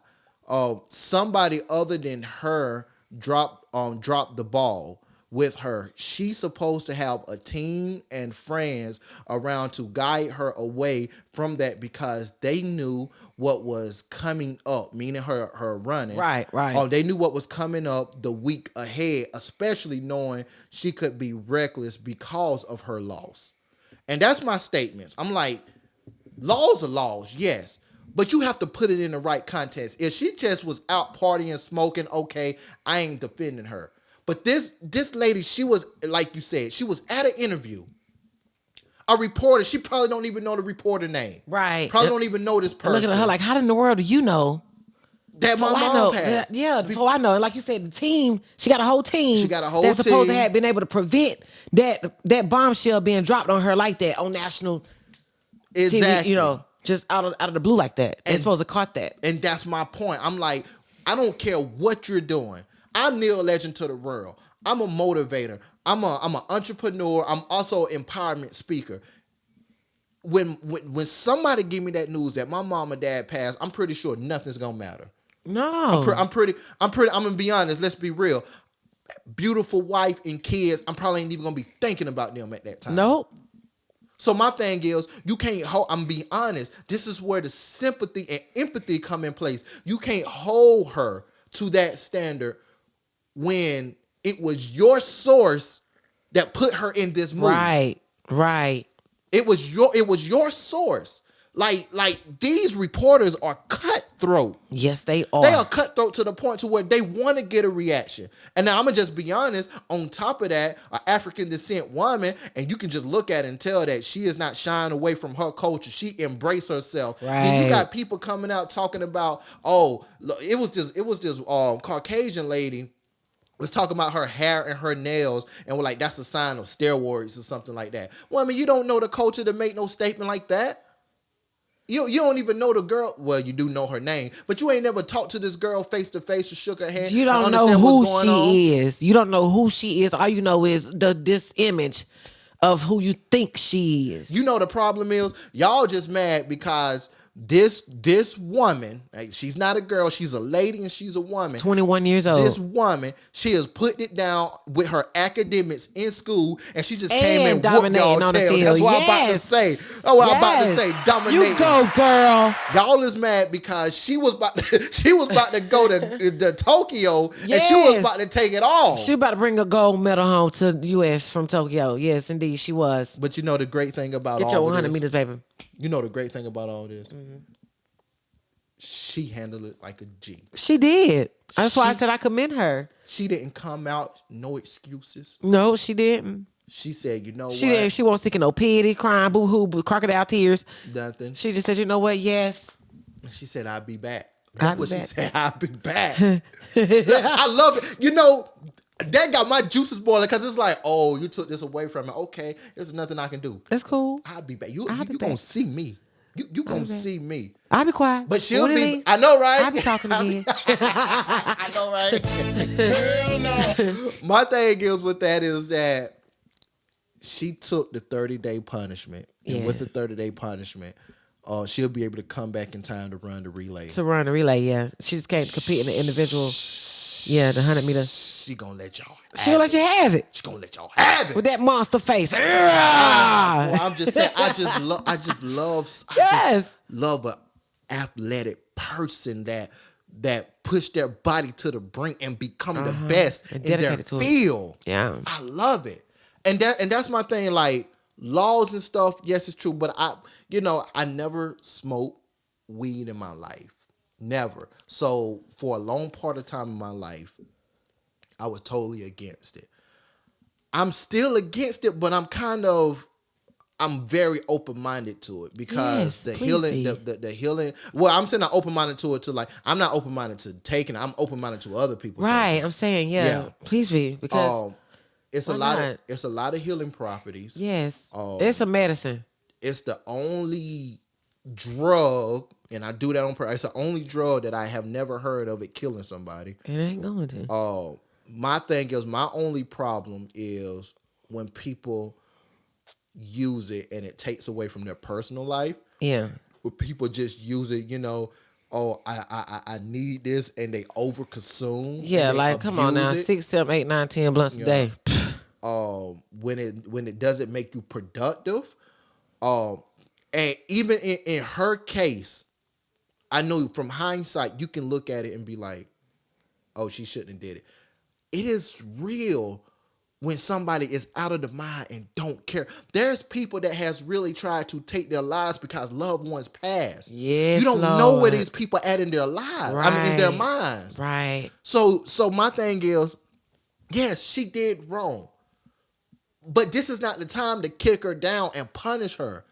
somebody other than her dropped the ball with her. She's supposed to have a team and friends around to guide her away from that because they knew what was coming up, meaning her running. Right. They knew what was coming up the week ahead, especially knowing she could be reckless because of her loss. And that's my statements. I'm like, laws are laws, yes. But you have to put it in the right context. If she just was out partying, smoking, okay, I ain't defending her. But this lady, she was, like you said, she was at an interview. A reporter, she probably don't even know the reporter name. Right. Probably don't even know this person. Looking at her like, how in the world do you know? That my mom passed. Yeah, before I know. And like you said, the team, she got a whole team. That's supposed to have been able to prevent that bombshell being dropped on her like that on national exactly. TV, just out of the blue like that. They're supposed to caught that. And that's my point. I'm like, I don't care what you're doing. I'm Neil Legend to the world. I'm a motivator. I'm an entrepreneur. I'm also an empowerment speaker. When somebody give me that news that my mom and dad passed, I'm pretty sure nothing's gonna matter. No, I'm gonna be honest. Let's be real. Beautiful wife and kids. I'm probably ain't even gonna be thinking about them at that time. Nope. So my thing is, you can't hold, I'm being honest, this is where the sympathy and empathy come in place. You can't hold her to that standard when it was your source that put her in this movie. Right. It was your source. Like these reporters are cutthroat. Yes, they are. They are cutthroat to the point to where they want to get a reaction. And now I'm gonna just be honest. On top of that, an African descent woman, and you can just look at it and tell that she is not shying away from her culture. She embraced herself. Right. And you got people coming out talking about, oh, look, it was this Caucasian lady was talking about her hair and her nails, and we're like, that's a sign of steroids or something like that. Well, I mean, you don't know the culture to make no statement like that. You don't even know the girl. Well, you do know her name, but you ain't never talked to this girl face to face or shook her hand. You don't know who she is. You don't know who she is. All you know is this image of who you think she is. You know the problem is y'all just mad because This woman, like, she's not a girl, she's a lady and she's a woman. 21 years old. This woman, she is putting it down with her academics in school, and she just came and whooped y'all on the tail. field. That's what I'm about to say. That's what I'm about to say. Dominating. You go, girl. Y'all is mad because she was about to go to Tokyo, and she was about to take it all. She about to bring a gold medal home to the U.S. from Tokyo. Yes, indeed, she was. But you know the great thing about Get all your of 100 this, meters, baby. You know the great thing about all this? She handled it like a G. She did. That's why I said I commend her. She didn't come out, no excuses. No, she didn't. She said, you know what? Didn't. She won't seeking no pity, crying, boo-hoo, crocodile tears. Nothing. She just said, you know what? Yes. She said, I'll be back. I'll That's what be she back. said. I'll be back. I love it. You know, that got my juices boiling because it's like, oh, you took this away from me. Okay, there's nothing I can do. That's cool. I'll be back. You gonna see me. You gonna see me. I'll be quiet. But she'll be. I know, right? I'll be talking again. I know, right? Hell no. My thing is with that is that she took the 30-day punishment. And with the 30-day punishment, she'll be able to come back in time to run the relay. Yeah. She just can't compete in the individual. Yeah, the 100 meter. She gonna let y'all She'll let you have it. She gonna let y'all have it. With that monster face. Well, I'm just saying, I just love an athletic person that push their body to the brink and become the best And in their field. Yeah. I love it. And that's my thing. Like, laws and stuff, yes, it's true. But I never smoked weed in my life. Never. So for a long part of time in my life, I was totally against it. I'm still against it, but I'm very open-minded to it because the healing. Well, I'm saying I'm open-minded to it I'm not open-minded to taking it. I'm open-minded to other people. Right. I'm saying, yeah. Please be, because it's a lot of healing properties. Yes. It's a medicine. It's the only drug, and I do that on purpose. It's the only drug that I have never heard of it killing somebody. It ain't going to. My thing is, my only problem is when people use it and it takes away from their personal life. Yeah. Where people just use it, I need this, and they overconsume. Yeah, like, come on now, 6, 7, 8, 9, 10 blunts a day. When it doesn't make you productive, and even in her case, I know from hindsight you can look at it and be like, oh, she shouldn't have did it. It is real when somebody is out of the mind and don't care. There's people that has really tried to take their lives because loved ones passed. Yes, you don't Lord. know where these people at in their lives. Right. I mean, in their minds. Right. So my thing is, yes, she did wrong. But this is not the time to kick her down and punish her.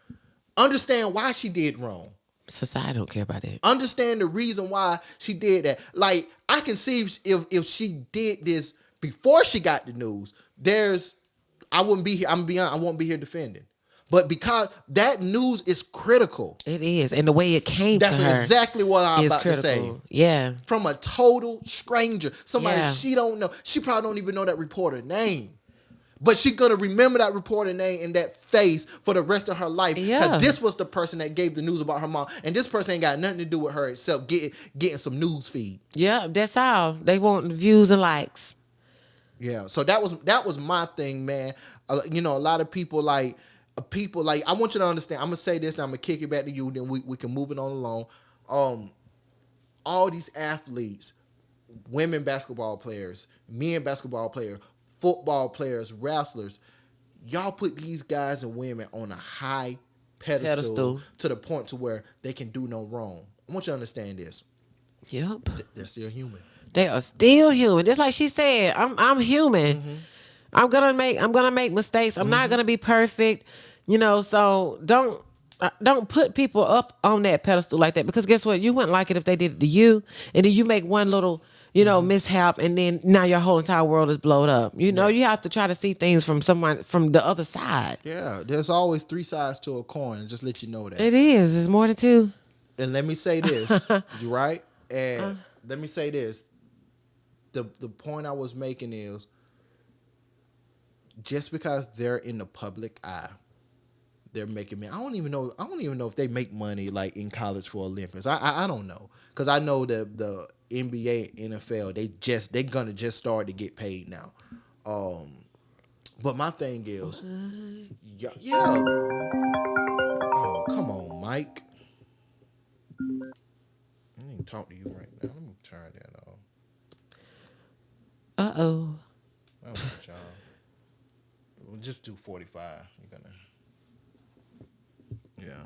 Understand why she did wrong. Society don't care about that. Understand the reason why she did that. Like, I can see if she did this before she got the news, I wouldn't be here. I'm beyond. I won't be here defending. But because that news is critical. It is. And the way it came to her. That's exactly what I'm about critical. to say. Yeah. From a total stranger. Somebody she don't know. She probably don't even know that reporter name. But she's going to remember that reporter name and that face for the rest of her life. Because this was the person that gave the news about her mom. And this person ain't got nothing to do with her except getting some news feed. Yeah, that's all. They want views and likes. Yeah. So that was my thing, man. A lot of people I want you to understand. I'm going to say this, and I'm going to kick it back to you, then we can move it on along. All these athletes, women basketball players, men basketball players, football players, wrestlers, y'all put these guys and women on a high pedestal to the point to where they can do no wrong. I want you to understand this. Yep. They're still human. They are still human. Just like she said, I'm human. Mm-hmm. I'm gonna make mistakes. I'm not gonna be perfect. So don't put people up on that pedestal like that, because guess what? You wouldn't like it if they did it to you, and then you make one little mishap, and then now your whole entire world is blown up. You have to try to see things from the other side. Yeah, there's always 3 sides to a coin. Just let you know that. It is. It's more than 2. And let me say this, you right? And let me say this. The point I was making is, just because they're in the public eye, they're making money. I don't even know. I don't even know if they make money like in college for Olympics. I don't know because I know the NBA, NFL, they're gonna just start to get paid now. Um, but my thing is, yeah, yeah. Oh, come on, Mike. I didn't even talk to you right now. Let me turn that off. Uh-oh. Oh, y'all. We'll just do 45. You're gonna, yeah.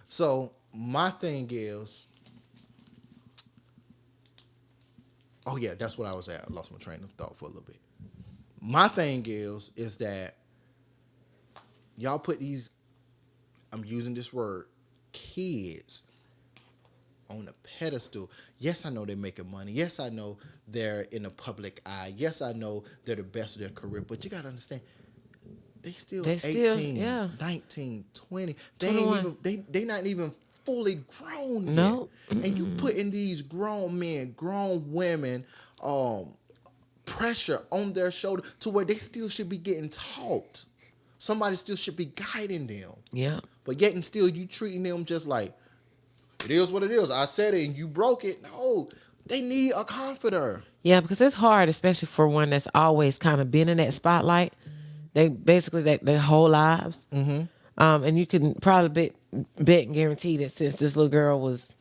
So my thing is, oh yeah, that's what I was at. I lost my train of thought for a little bit. My thing is that y'all put these, I'm using this word, kids on a pedestal. Yes, I know they're making money. Yes, I know they're in the public eye. Yes, I know they're the best of their career. But you got to understand, they still They still, 18, yeah. 19, 20. They 21. ain't even they not even fully grown No. yet. And you putting these grown men, grown women, pressure on their shoulder to where they still should be getting taught. Somebody still should be guiding them. Yeah. But yet and still you treating them just like it is what it is. I said it and you broke it. No, they need a comforter. Yeah, because it's hard, especially for one that's always kind of been in that spotlight. They basically their whole lives. Mm-hmm. And you can probably bet and guarantee that since this girl was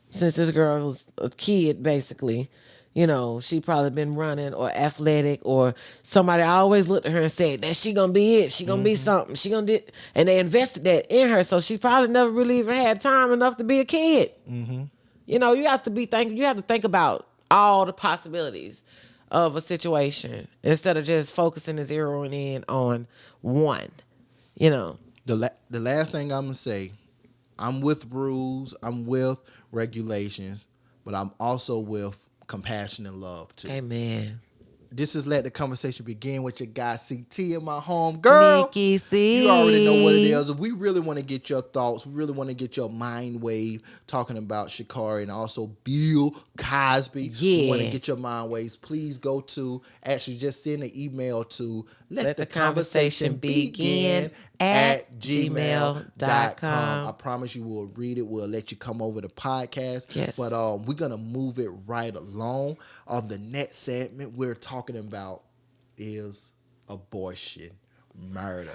a kid, basically, she probably been running or athletic or somebody always looked at her and said that she gonna be it. She gonna be something. She gonna do, and they invested that in her. So she probably never really even had time enough to be a kid. Mm-hmm. You have to you have to think about all the possibilities of a situation instead of just focusing and zeroing in on one. The last thing I'm gonna say, I'm with rules, I'm with regulations, but I'm also with compassion and love too. Amen. This is Let the Conversation Begin with your guy CT and my home girl. NiCCi C. You already know what it is. We really want to get your thoughts. We really want to get your mind wave talking about Sha'Carri and also Bill Cosby. Yeah. We want to get your mind waves. Please go to, actually just send an email to let the conversation begin at gmail.com. I promise you we'll read it. We'll let you come over the podcast. Yes. But we're going to move it right along. On the next segment, we're talking about is abortion, murder.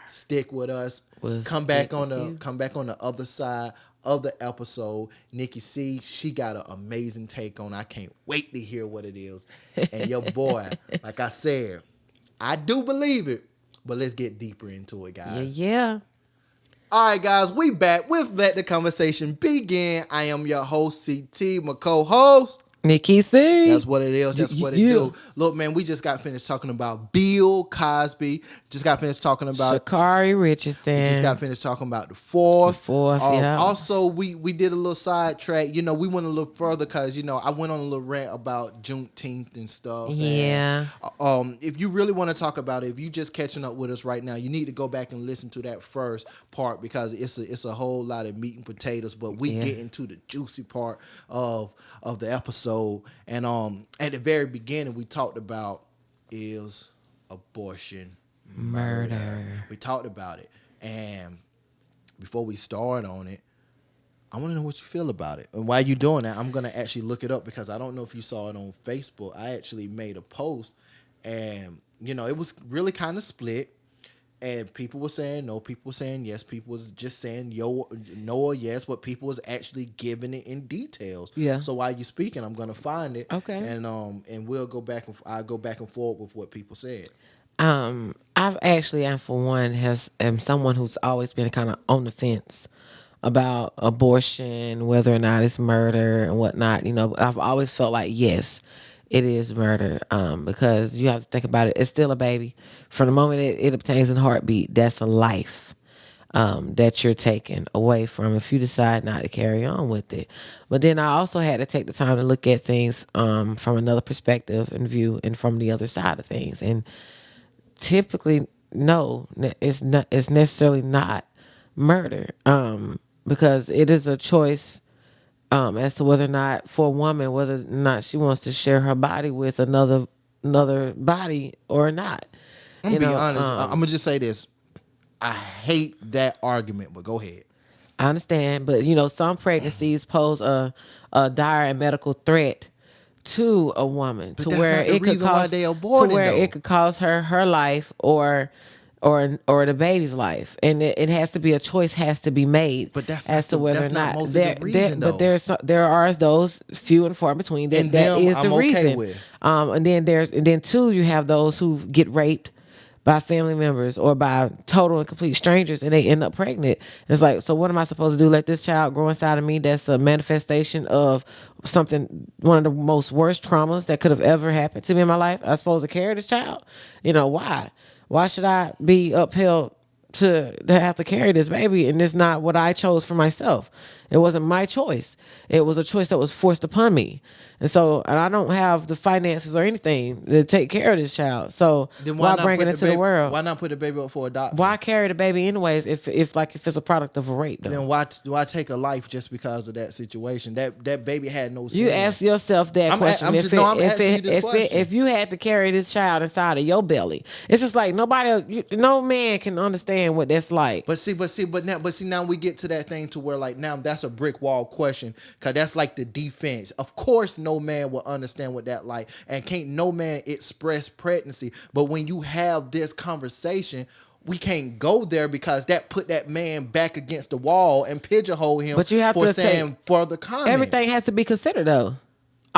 Stick with us. Come back on the other side of the episode. NiCCi C, she got an amazing take on it. I can't wait to hear what it is. And your boy, like I said, I do believe it, but let's get deeper into it, guys. Yeah. All right, guys, we back with Let the Conversation Begin. I am your host, CT, my co-host. NiCCi C. That's what it is. That's what it do. Look, man, we just got finished talking about Bill Cosby. Just got finished talking about Sha'Carri Richardson. We just got finished talking about the fourth. Yeah. Also, we did a little sidetrack. We went a little further because I went on a little rant about Juneteenth and stuff. Yeah. And, if you really want to talk about it, if you just catching up with us right now, you need to go back and listen to that first part because it's a whole lot of meat and potatoes. But we get into the juicy part of the episode. And at the very beginning, we talked about is abortion murder. We talked about it. And before we start on it, I want to know what you feel about it. And while you're doing that, I'm going to actually look it up because I don't know if you saw it on Facebook. I actually made a post and, it was really kind of split. And people were saying no, people were saying yes, people was just saying no or yes, but people was actually giving it in details. Yeah. So while you're speaking, I'm gonna find it. Okay. And we'll go back and I'll go back and forth with what people said. I've actually, and for one, am someone who's always been kind of on the fence about abortion, whether or not it's murder and whatnot. I've always felt like yes, it is murder, because you have to think about it. It's still a baby. From the moment it obtains a heartbeat, that's a life that you're taking away from if you decide not to carry on with it. But then I also had to take the time to look at things from another perspective and view and from the other side of things. And typically, no, it's necessarily not murder, because it is a choice as to whether or not, for a woman, whether or not she wants to share her body with another body or not. I'm gonna be honest. I'm gonna just say this. I hate that argument, but go ahead. I understand, but some pregnancies pose a dire medical threat to a woman But that's not the reason why they aborting though. cause her life or the baby's life, and it has to be a choice has to be made But that's as not to whether or that's not not mostly the reason but though. there are those few and far between And that them is the I'm okay reason. with. And then two, you have those who get raped by family members or by total and complete strangers, and they end up pregnant. It's like, so what am I supposed to do? Let this child grow inside of me? That's a manifestation of something, one of the most worst traumas that could have ever happened to me in my life. I'm supposed to carry this child. Why? Why should I be upheld to have to carry this baby, and it's not what I chose for myself? It wasn't my choice. It was a choice that was forced upon me. And I don't have the finances or anything to take care of this child. So Then why bring it into the world? Why not put the baby up for adoption? Why carry the baby anyways if it's a product of a rape though? Then why take a life just because of that situation? That baby had no sin. You ask yourself that question. I'm asking you this question. If you had to carry this child inside of your belly, it's just like no man can understand what that's like. But now we get to that thing to where like now that's a brick wall question, because that's like the defense. Of course, no man will understand what that like, and can't no man express pregnancy. But when you have this conversation, we can't go there because that put that man back against the wall and pigeonhole him. But you have for to saying further comments. Everything has to be considered though.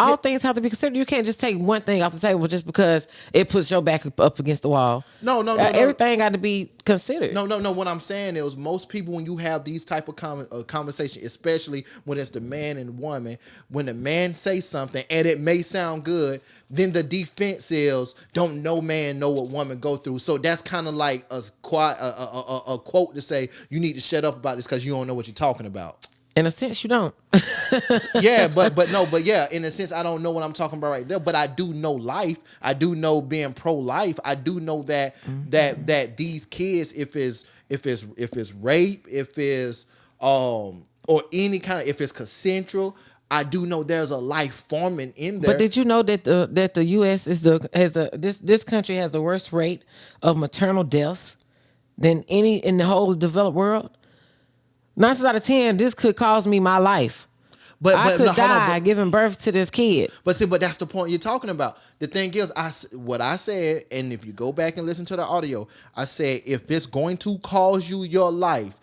All things have to be considered. You can't just take one thing off the table just because it puts your back up against the wall. No. Everything got to be considered. No. What I'm saying is, most people, when you have these type of conversation, especially when it's the man and woman, when the man says something and it may sound good, then the defense is, don't no man know what woman go through. So that's kind of like a quote to say, you need to shut up about this because you don't know what you're talking about. In a sense, you don't. Yeah, but yeah, in a sense, I don't know what I'm talking about right there. But I do know life. I do know being pro-life. I do know that that these kids, if it's rape, if it's or any kind of, if it's consensual, I do know there's a life forming in there. But did you know that the U.S. this country has the worst rate of maternal deaths than any in the whole developed world? 9 times out of 10, this could cost me my life. But I could die giving birth to this kid. But that's the point you're talking about. The thing is, what I said, and if you go back and listen to the audio, I said if it's going to cause you your life,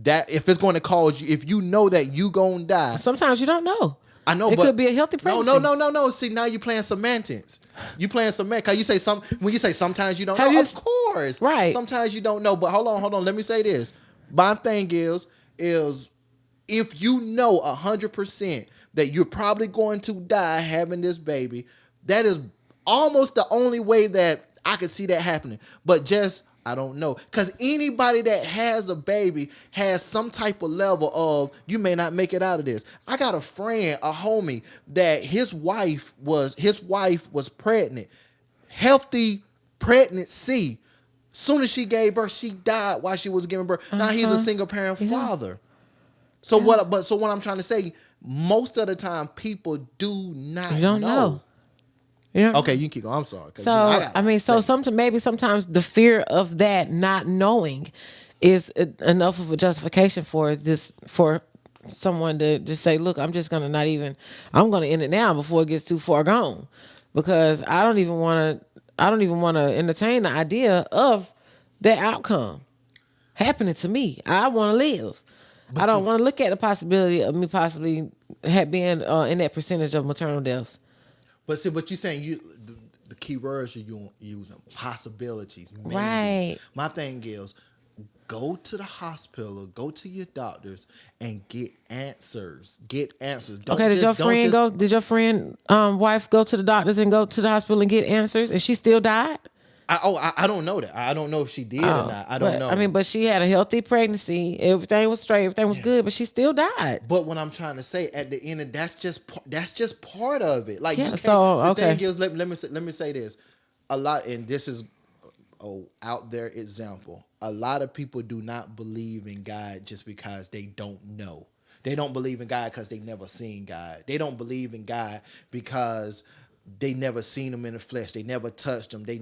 that if it's going to cause you, if you know that you gonna die, sometimes you don't know. I know, it could be a healthy pregnancy. No. See, now you're playing semantics. You playing semantics. Cause you say when you say sometimes you don't know, of course, right? Sometimes you don't know. But hold on. Let me say this. My thing is if you know 100% that you're probably going to die having this baby, that is almost the only way that I could see that happening. But just, I don't know. Because anybody that has a baby has some type of level of, you may not make it out of this. I got a friend, a homie, that his wife was pregnant. Healthy pregnancy. Soon as she gave birth, she died while she was giving birth. Now he's a single parent father. So what I'm trying to say, most of the time people do not know. You don't know. Yeah. Okay, you can keep going. I'm sorry. So sometimes the fear of that not knowing is enough of a justification for someone to just say, look, I'm just gonna I'm gonna end it now before it gets too far gone, because I don't even want to entertain the idea of that outcome happening to me. I want to live. But I don't want to look at the possibility of me possibly being in that percentage of maternal deaths. But see, what you're saying, the key words you're using, possibilities, maybes. Right. My thing is, go to the hospital, go to your doctors, and get answers. Did your friend wife go to the doctors and go to the hospital and get answers, and she still died? I don't know that. I don't know if she did or not. I don't know. I mean, but she had a healthy pregnancy. Everything was straight. Everything was good, but she still died. But what I'm trying to say, at the end of that's just part of it. Like, the thing is, let me say this. A lot, and this is out there example. A lot of people do not believe in God just because they don't know. They don't believe in God because they never seen God. They don't believe in God because they never seen them in the flesh. They never touched them. They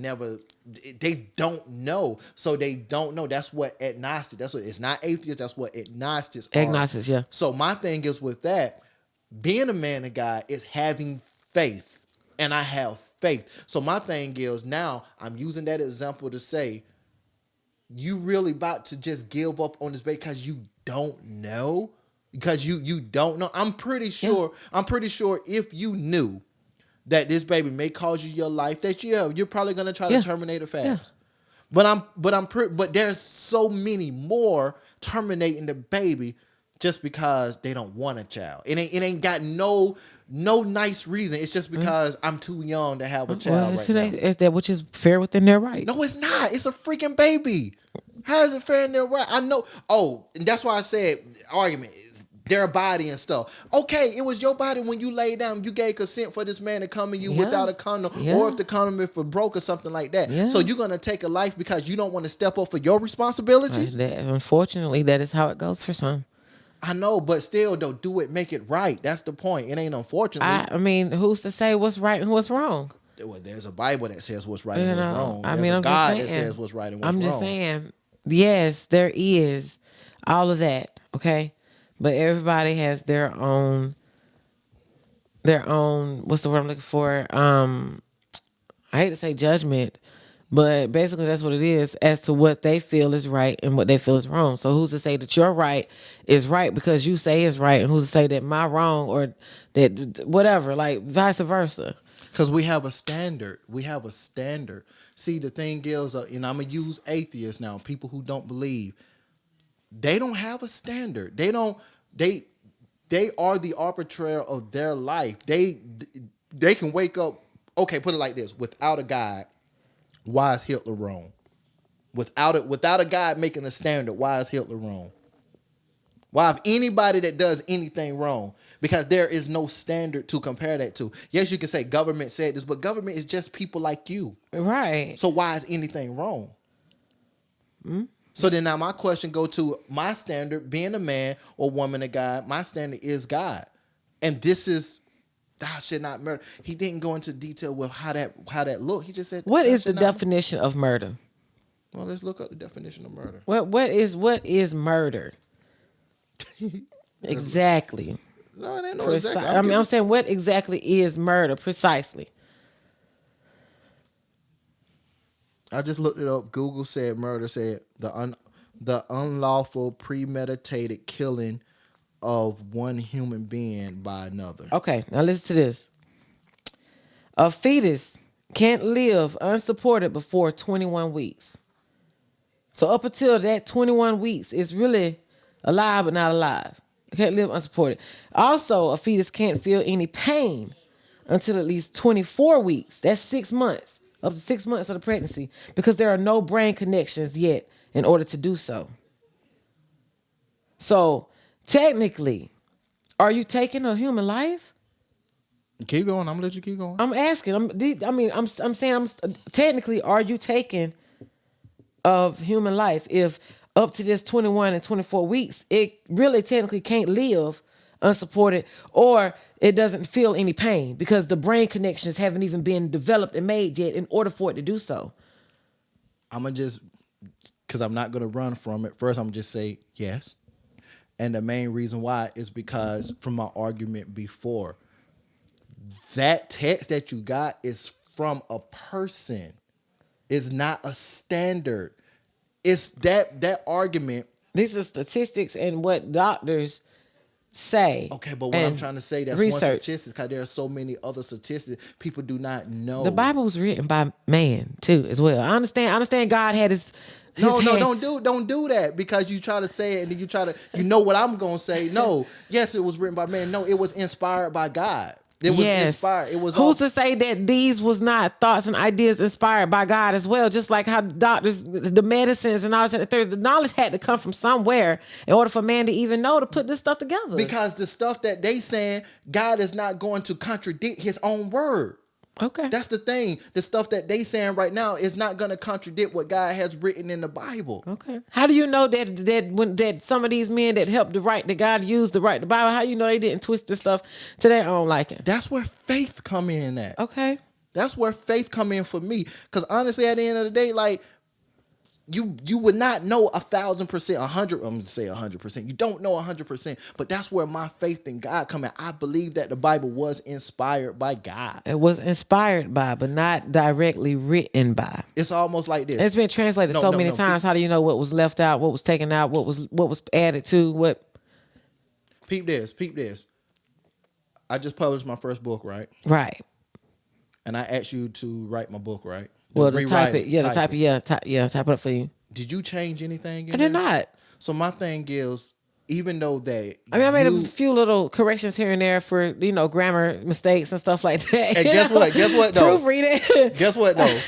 don't know. So they don't know. That's what agnostic. That's what it's not atheist. That's what agnostics are. Agnostics, yeah. So my thing is with that, being a man of God is having faith. And I have faith. So my thing is now I'm using that example to say, you really about to just give up on this baby because you don't know? Because you don't know. I'm pretty sure if you knew that this baby may cause you your life, that you're probably gonna try to terminate it fast. Yeah. But there's so many more terminating the baby just because they don't want a child. It ain't got no nice reason. It's just because I'm too young to have a child right now. Is that which is fair within their right? No, it's not. It's a freaking baby. How is it fair in their right? I know. Oh, and that's why I said argument is their body and stuff. Okay, it was your body when you laid down. You gave consent for this man to come in you without a condom, or if the condom if it broke or something like that. Yeah. So you're gonna take a life because you don't want to step up for your responsibilities. Unfortunately, that is how it goes for some. I know, but still, though, do it, make it right. That's the point. It ain't unfortunately. I mean, who's to say what's right and what's wrong? Well, there's a Bible that says what's right and what's wrong. There's a God that says what's right and what's wrong. I'm just saying, yes, there is all of that, okay? But everybody has their own, what's the word I'm looking for? I hate to say judgment, but basically that's what it is as to what they feel is right and what they feel is wrong. So who's to say that your right is right because you say it's right, and who's to say that my wrong or that whatever, like vice versa? Because we have a standard. See, the thing is, I'm going to use atheists now, people who don't believe. They don't have a standard. They are the arbitrator of their life. They can wake up, okay, put it like this, without a God, why is Hitler wrong? Without a God making a standard, why is Hitler wrong? Why if anybody that does anything wrong? Because there is no standard to compare that to. Yes, you can say government said this, but government is just people like you. Right. So why is anything wrong? Mm-hmm. So then now my question go to my standard, being a man or woman of God, my standard is God. And this is, thou should not murder. He didn't go into detail with how that looked. He just said, what is the definition of murder? Well, let's look up the definition of murder. What is murder? Exactly. No, it ain't no exactly. I'm saying, what exactly is murder precisely? I just looked it up. Google said murder said the unlawful premeditated killing of one human being by another. Okay, now listen to this. A fetus can't live unsupported before 21 weeks. So up until that 21 weeks, it's really alive but not alive. It can't live unsupported. Also, a fetus can't feel any pain until at least 24 weeks. That's 6 months, up to 6 months of the pregnancy, because there are no brain connections yet in order to do so. So technically, are you taking a human life? Keep going. I'm gonna let you keep going. I'm asking. I'm saying, technically, are you taking of human life if up to this 21 and 24 weeks, it really technically can't live unsupported, or it doesn't feel any pain because the brain connections haven't even been developed and made yet in order for it to do so? I'm going to just, because I'm not going to run from it. First, I'm going to just say yes. And the main reason why is because from my argument before, that text that you got is from a person. It's not a standard. It's that argument. These are statistics and what doctors say. Okay, but what I'm trying to say, that's research. One statistic, because there are so many other statistics people do not know. The Bible was written by man too, as well. I understand God had his No, don't do that, because you try to say it and then you try to, what I'm gonna say. No, yes, it was written by man. No, it was inspired by God. It was inspired. It was. Who's to say that these was not thoughts and ideas inspired by God as well? Just like how doctors, the medicines and all that, the knowledge had to come from somewhere in order for man to even know to put this stuff together. Because the stuff that they saying, God is not going to contradict His own word. Okay. That's the thing. The stuff that they saying right now is not going to contradict what God has written in the Bible. Okay. How do you know that some of these men that helped to write, that God used to write the Bible, how you know they didn't twist this stuff to their own liking? That's where faith come in at. Okay. That's where faith come in for me. Because honestly, at the end of the day, like, you would not know 1,000%, 100. I'm gonna say 100%. You don't know 100%, but that's where my faith in God come in. I believe that the Bible was inspired by God. It was inspired by, but not directly written by. It's almost like this. It's been translated so many times. How do you know what was left out, what was taken out, what was added to what? Peep this. I just published my first book, right? Right. And I asked you to write my book, right? Well, type it up for you. Did you change anything? I did not. So my thing is, even though that, I mean, I made a few little corrections here and there for grammar mistakes and stuff like that. And guess what? Guess what though? Proofreading. Guess what though?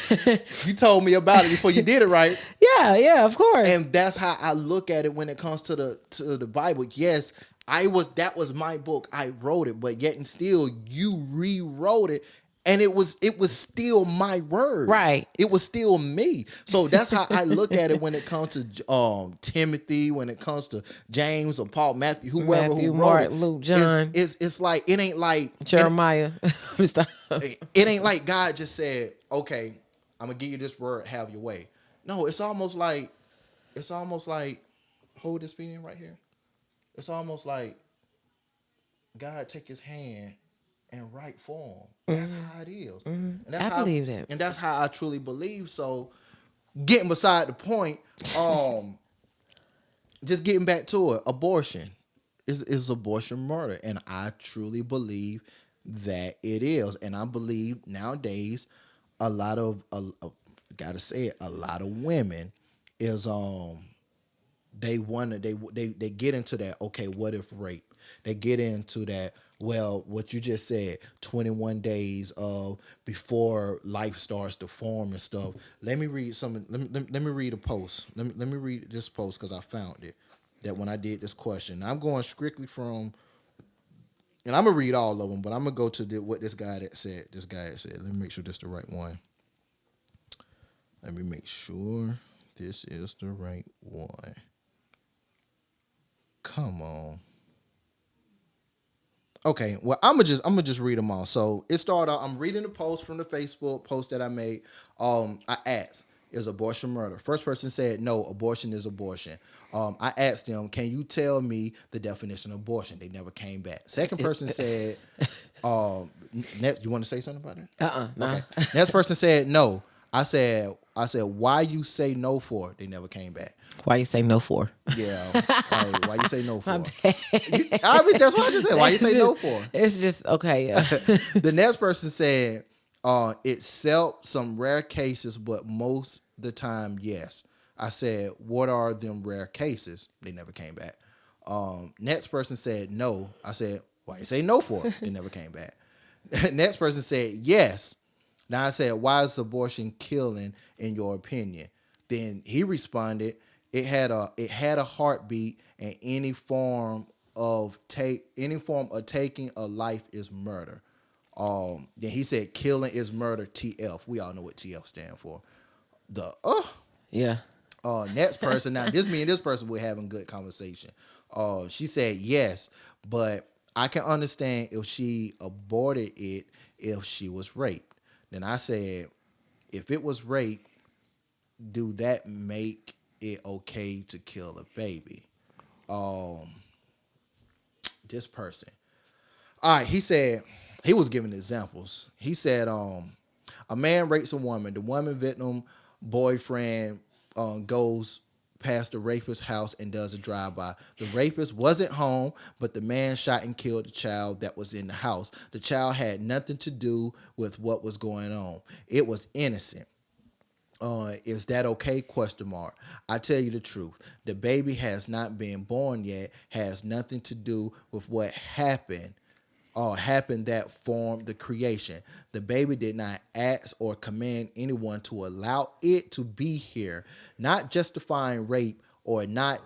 You told me about it before you did it, right? Yeah, of course. And that's how I look at it when it comes to the Bible. Yes, that was my book. I wrote it, but yet and still you rewrote it. And it was still my word. Right. It was still me. So that's how I look at it when it comes to Timothy, when it comes to James or Paul, Matthew, whoever who wrote Mark, it. Luke, John. It's like, it ain't like Jeremiah. It ain't like God just said, okay, I'm gonna give you this word, have your way. No, it's almost like hold this pen right here. It's almost like God take his hand and write for him. That's how it is. And that's I believe that. And that's how I truly believe. So getting beside the point, just getting back to it, abortion is abortion murder. And I truly believe that it is. And I believe nowadays a lot of gotta say it, a lot of women is they get into that, okay, what if rape? They get into that, well, what you just said, 21 days of before life starts to form and stuff. Let me read some. Let me read a post. Let me read this post because I found it. That when I did this question, I'm going strictly from, and I'm gonna read all of them, but I'm gonna go to what this guy had said. Let me make sure this is the right one. Let me make sure this is the right one. Come on. Okay, well, I'm gonna just read them all. So it started out. I'm reading the post from the Facebook post that I made. I asked, "Is abortion murder?" First person said, "No, abortion is abortion." I asked them, "Can you tell me the definition of abortion?" They never came back. Second person said, next, you want to say something about that? No. Okay. Next person said, "No." I said, "Why you say no for?" They never came back. Why you say no for? Yeah. Like, why you say no for? I mean, that's what I just said. Why you say no for? It's just okay. Yeah. The next person said, "Except some rare cases, but most the time, yes." I said, "What are them rare cases?" They never came back. Next person said, "No." I said, "Why you say no for?" They never came back. Next person said, "Yes." Now I said, "Why is abortion killing in your opinion?" Then he responded, it had a heartbeat, and any form of taking a life is murder. Then he said, "Killing is murder, TF." We all know what TF stand for. Yeah. Next person, now this me and this person were having good conversation. She said, "Yes, but I can understand if she aborted it if she was raped." Then I said, "If it was rape, do that make it okay to kill a baby?" This person. All right, he said, he was giving examples. He said, a man rapes a woman. The woman victim boyfriend goes past the rapist's house and does a drive-by. The rapist wasn't home, but the man shot and killed the child that was in the house. The child had nothing to do with what was going on. It was innocent. Is that okay? Question mark. I tell you the truth. The baby has not been born yet, has nothing to do with what happened that formed the creation. The baby did not ask or command anyone to allow it to be here, not justifying rape or not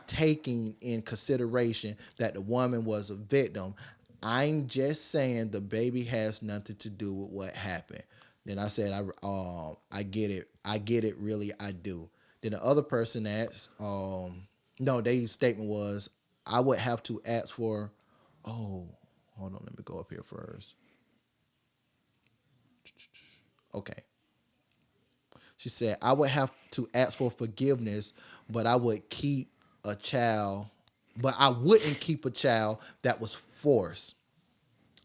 taking in consideration that the woman was a victim. I'm just saying the baby has nothing to do with what happened. Then I said, I get it. I get it. Really, I do. Then the other person asked, no, their statement was, I would have to ask for, oh, hold on, let me go up here first. Okay. She said, I would have to ask for forgiveness, but I would keep a child, but I wouldn't keep a child that was forced.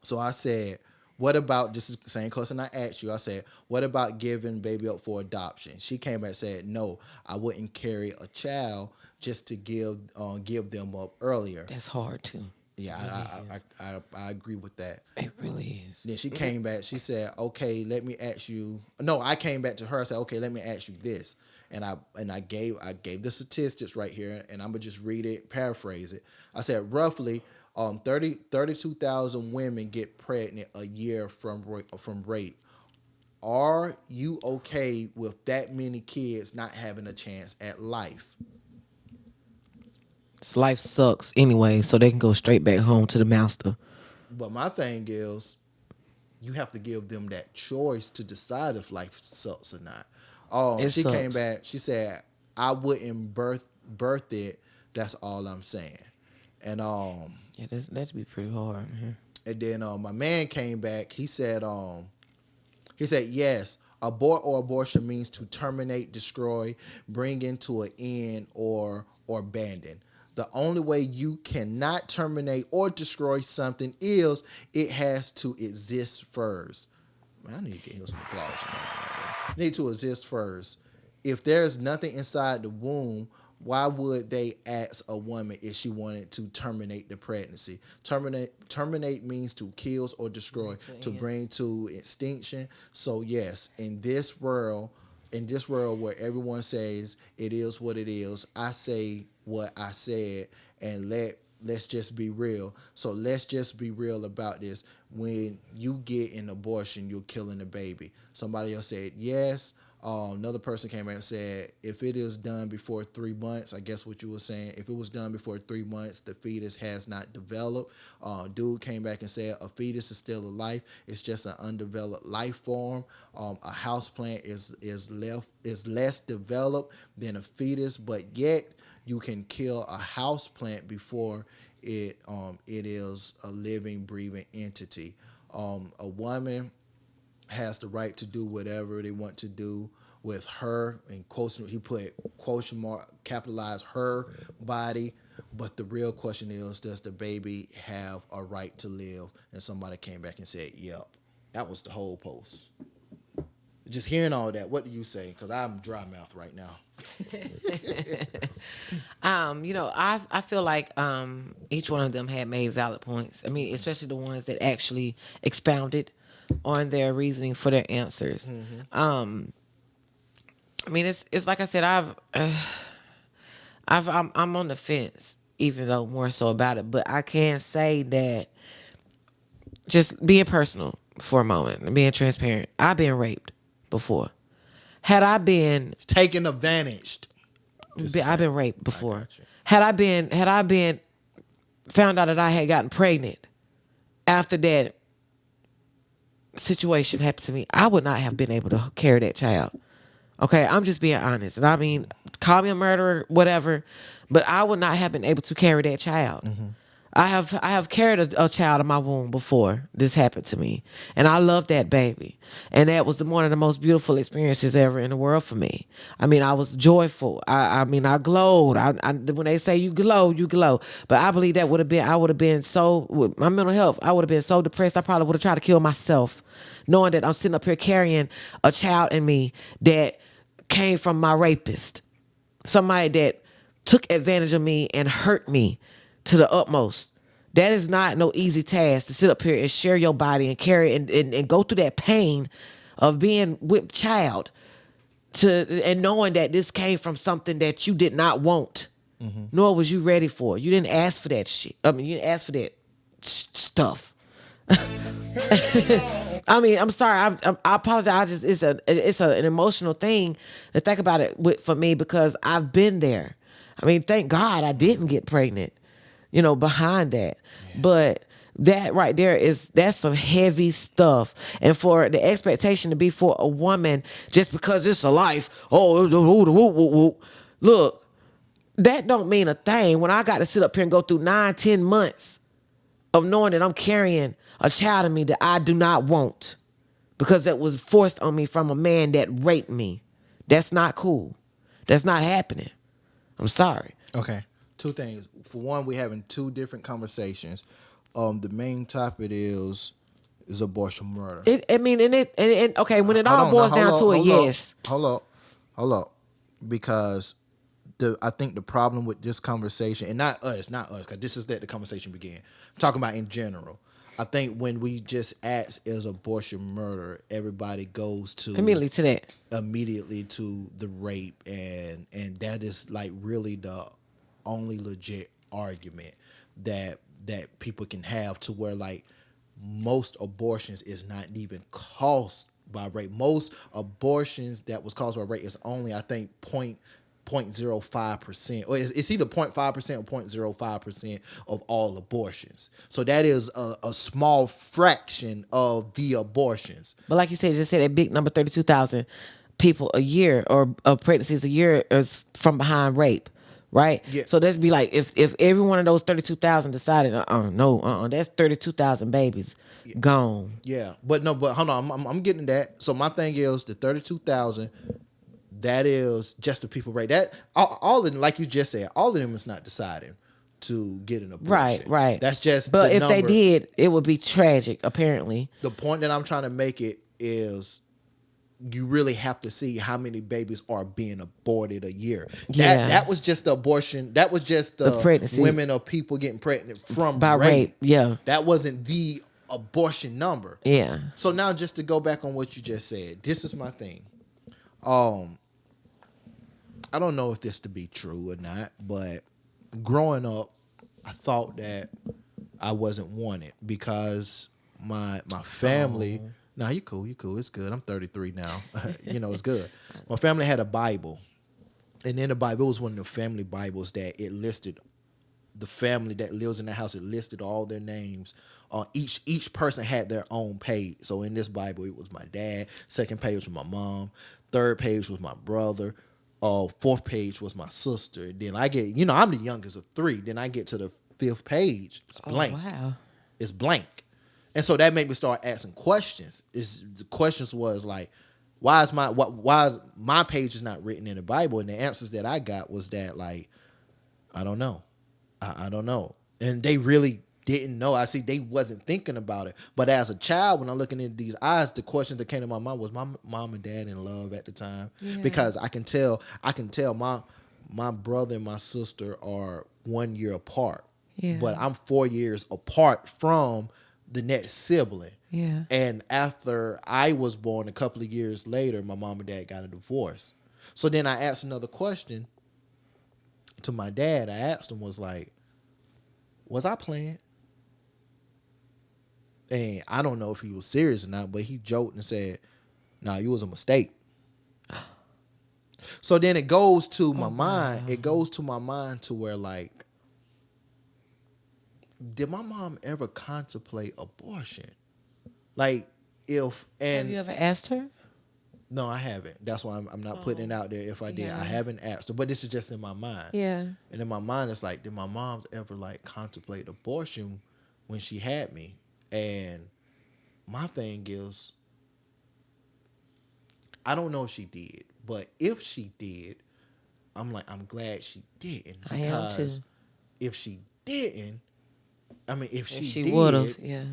So I said, what about, just the same question I asked you, I said, what about giving baby up for adoption? She came back and said, no, I wouldn't carry a child just to give them up earlier. That's hard too. Yeah, It really I agree with that. It really is. Then she came back. She said, "Okay, let me ask you." No, I came back to her. I said, "Okay, let me ask you this." And I gave the statistics right here, and I'm gonna just read it, paraphrase it. I said roughly 32,000 women get pregnant a year from rape. Are you okay with that many kids not having a chance at life? Life sucks anyway, so they can go straight back home to the master. But my thing is, you have to give them that choice to decide if life sucks or not. It She came sucks. back. She said, "I wouldn't birth it. That's all I'm saying." And Yeah, that'd be pretty hard. Man. and then my man came back. He said, yes, abort or abortion means to terminate, destroy, bring into an end, or abandon. The only way you cannot terminate or destroy something is it has to exist first. Man, I need to get him some applause on that. Need to exist first. If there's nothing inside the womb, why would they ask a woman if she wanted to terminate the pregnancy? Terminate means to kill or destroy, to bring to extinction. So yes, in this world where everyone says it is what it is, I say what I said, and let's just be real. So let's just be real about this. When you get an abortion, you're killing a baby. Somebody else said yes. Another person came out and said, if it is done before 3 months, I guess what you were saying, if it was done before 3 months, the fetus has not developed. Dude came back and said, a fetus is still a life. It's just an undeveloped life form. A house plant is less developed than a fetus, but yet you can kill a house plant before it is a living, breathing entity. A woman has the right to do whatever they want to do with her, and quotation, he put quotation mark, capitalize her body. But the real question is, does the baby have a right to live? And somebody came back and said, yep. That was the whole post. Just hearing all that, what do you say? Because I'm dry mouth right now. I feel like each one of them had made valid points. I mean, especially the ones that actually expounded on their reasoning for their answers. I mean, it's like I said, I'm on the fence, even though more so about it. But I can say that, just being personal for a moment and being transparent, I've been raped before. Had I been, Taking advantage. I've been raped before. got you. Had I been found out that I had gotten pregnant after that situation happened to me, I would not have been able to carry that child. Okay, I'm just being honest. And I mean, call me a murderer, whatever, but I would not have been able to carry that child. I have carried a child in my womb before this happened to me, and I loved that baby, and that was one of the most beautiful experiences ever in the world for me. I mean, I was joyful. I mean, I glowed. When they say you glow, you glow. But I believe that I would have been so, with my mental health, I would have been so depressed. I probably would have tried to kill myself, knowing that I'm sitting up here carrying a child in me that came from my rapist, somebody that took advantage of me and hurt me to the utmost. That is not no easy task, to sit up here and share your body and carry and go through that pain of being with child, and knowing that this came from something that you did not want, nor was you ready for. You didn't ask for that shit. I mean, you didn't ask for that stuff. I mean, I'm sorry. I apologize. It's an emotional thing to think about it for me, because I've been there. I mean, thank God I didn't get pregnant, behind that. But That right there that's some heavy stuff. And for the expectation to be for a woman just because it's a life, look, that don't mean a thing when I got to sit up here and go through 9, 10 months of knowing that I'm carrying a child in me that I do not want because that was forced on me from a man that raped me. That's not cool. That's not happening. I'm sorry. Okay. Two things. For one, we're having two different conversations. The main topic is abortion murder. I mean, okay, when it Hold all on, now boils down to a yes. hold up, because I think the problem with this conversation, and not us, because this is that the conversation began. I'm talking about in general. I think when we just ask is abortion murder, everybody goes to immediately to the rape, and that is like really the only legit argument that people can have, to where like most abortions is not even caused by rape. Most abortions that was caused by rape is only, I think, 0.05%, or it's either 0.5% or 0.05% of all abortions. So that is a small fraction of the abortions. But like you said, just say that big number, 32,000 people a year or pregnancies a year is from behind rape, right? Yeah. So that'd be like if every one of those 32,000 decided, that's 32,000 babies gone. Yeah, but hold on, I'm getting that. So my thing is the 32,000. That is just the people, right? That all of them, like you just said, all of them is not deciding to get an abortion. Right. That's just. But the if number. they did, it would be tragic. Apparently, The point that I'm trying to make it is, you really have to see how many babies are being aborted a year. That was just the abortion. That was just the pregnancy. Women or people getting pregnant from by rape. Yeah, that wasn't the abortion number. Yeah. So now, just to go back on what you just said, this is my thing. I don't know if this to be true or not, but growing up, I thought that I wasn't wanted because my family. Oh. Nah, you cool. It's good. I'm 33 now. It's good. My family had a Bible, and in the Bible, it was one of the family Bibles that it listed the family that lives in the house. It listed all their names. Each person had their own page. So in this Bible, it was my dad. Second page was my mom. Third page was my brother. Fourth page was my sister. And then I get, I'm the youngest of three. Then I get to the fifth page. It's blank. Oh, wow. It's blank. And so that made me start asking questions. The questions was like, why is my page is not written in the Bible? And the answers that I got was that, like, I don't know. I don't know. And they really didn't know. I see they wasn't thinking about it. But as a child, when I'm looking into these eyes, the question that came to my mind was, my mom and dad in love at the time? Yeah. Because I can tell my brother and my sister are 1 year apart. Yeah. But I'm 4 years apart from the next sibling. Yeah. And after I was born, a couple of years later, my mom and dad got a divorce. So then I asked another question to my dad. I asked him, was like, was I playing? And I don't know if he was serious or not, but he joked and said, "Nah, you was a mistake." So then it goes to my mind. Wow. It goes to my mind to where, like, did my mom ever contemplate abortion? Like, have you ever asked her? No, I haven't. That's why I'm not putting it out there. If I did, I haven't asked her. But this is just in my mind. Yeah. And in my mind, it's like, did my mom's ever, like, contemplate abortion when she had me? And my thing is, I don't know if she did, but if she did, I'm glad she didn't. Because I am too. If she didn't, if she did, would have, yeah,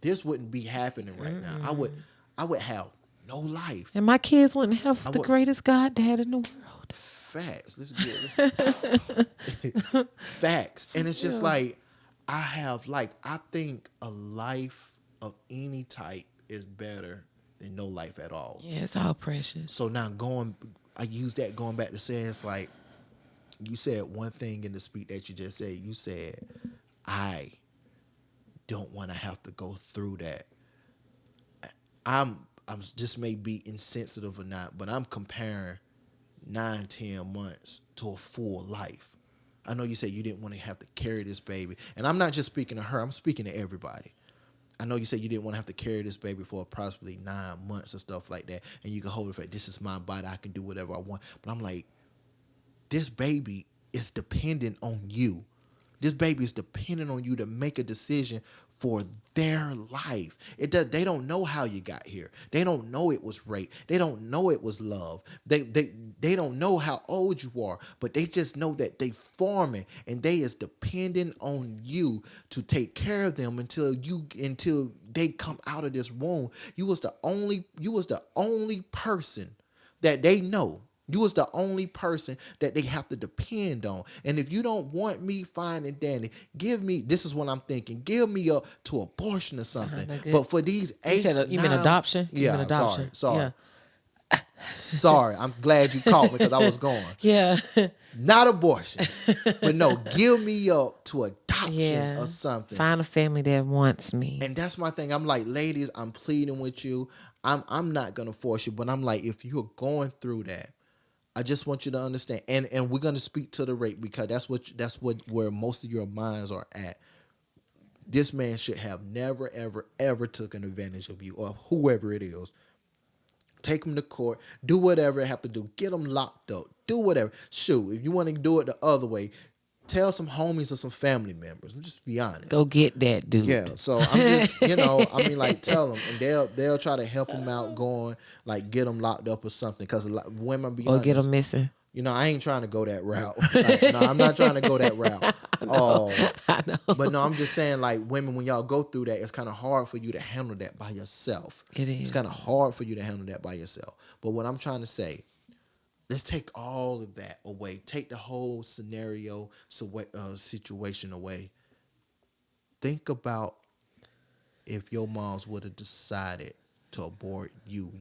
this wouldn't be happening right now. I would have no life, and my kids wouldn't have the greatest goddad in the world. Facts. Let's get facts. And it's just like, I think a life of any type is better than no life at all. Yeah, it's all precious. So now I use that going back to saying, it's like, you said one thing in the speech that you just said. You said, I don't want to have to go through that. I'm just may be insensitive or not, but I'm comparing 9-10 months to a full life. I know you said you didn't want to have to carry this baby. And I'm not just speaking to her, I'm speaking to everybody. I know you said you didn't want to have to carry this baby for approximately 9 months and stuff like that. And you can hold it for, this is my body, I can do whatever I want. But I'm like, this baby is dependent on you. This baby is dependent on you to make a decision for their life. They don't know how you got here. They don't know it was rape. They don't know it was love. They don't know how old you are, but they just know that they forming and they is dependent on you to take care of them until they come out of this womb. You was the only person that they know. You was the only person that they have to depend on. And if you don't want me, fine and dandy, this is what I'm thinking, give me up to abortion or something. But for these you mean adoption? Yeah, mean adoption. Sorry. Yeah. Sorry. I'm glad you caught me because I was going. Yeah. Not abortion. But no, give me up to adoption or something. Find a family that wants me. And that's my thing. I'm like, ladies, I'm pleading with you. I'm not gonna force you, but I'm like, if you're going through that, I just want you to understand, and we're gonna speak to the rape because that's where most of your minds are at. This man should have never, ever, ever taken advantage of you or whoever it is. Take him to court, do whatever you have to do, get him locked up, do whatever. Shoot, if you want to do it the other way, tell some homies or some family members. Just be honest. Go get that dude. Yeah. So I'm just, tell them, and they'll try to help him out, going like get him locked up or something. Because women, be honest, get him missing. I ain't trying to go that route. Like, no, I'm not trying to go that route. I know. But no, I'm just saying, like, women, when y'all go through that, it's kind of hard for you to handle that by yourself. It is. It's kind of hard for you to handle that by yourself. But what I'm trying to say, let's take all of that away. Take the whole scenario, situation away. Think about if your moms would have decided to abort you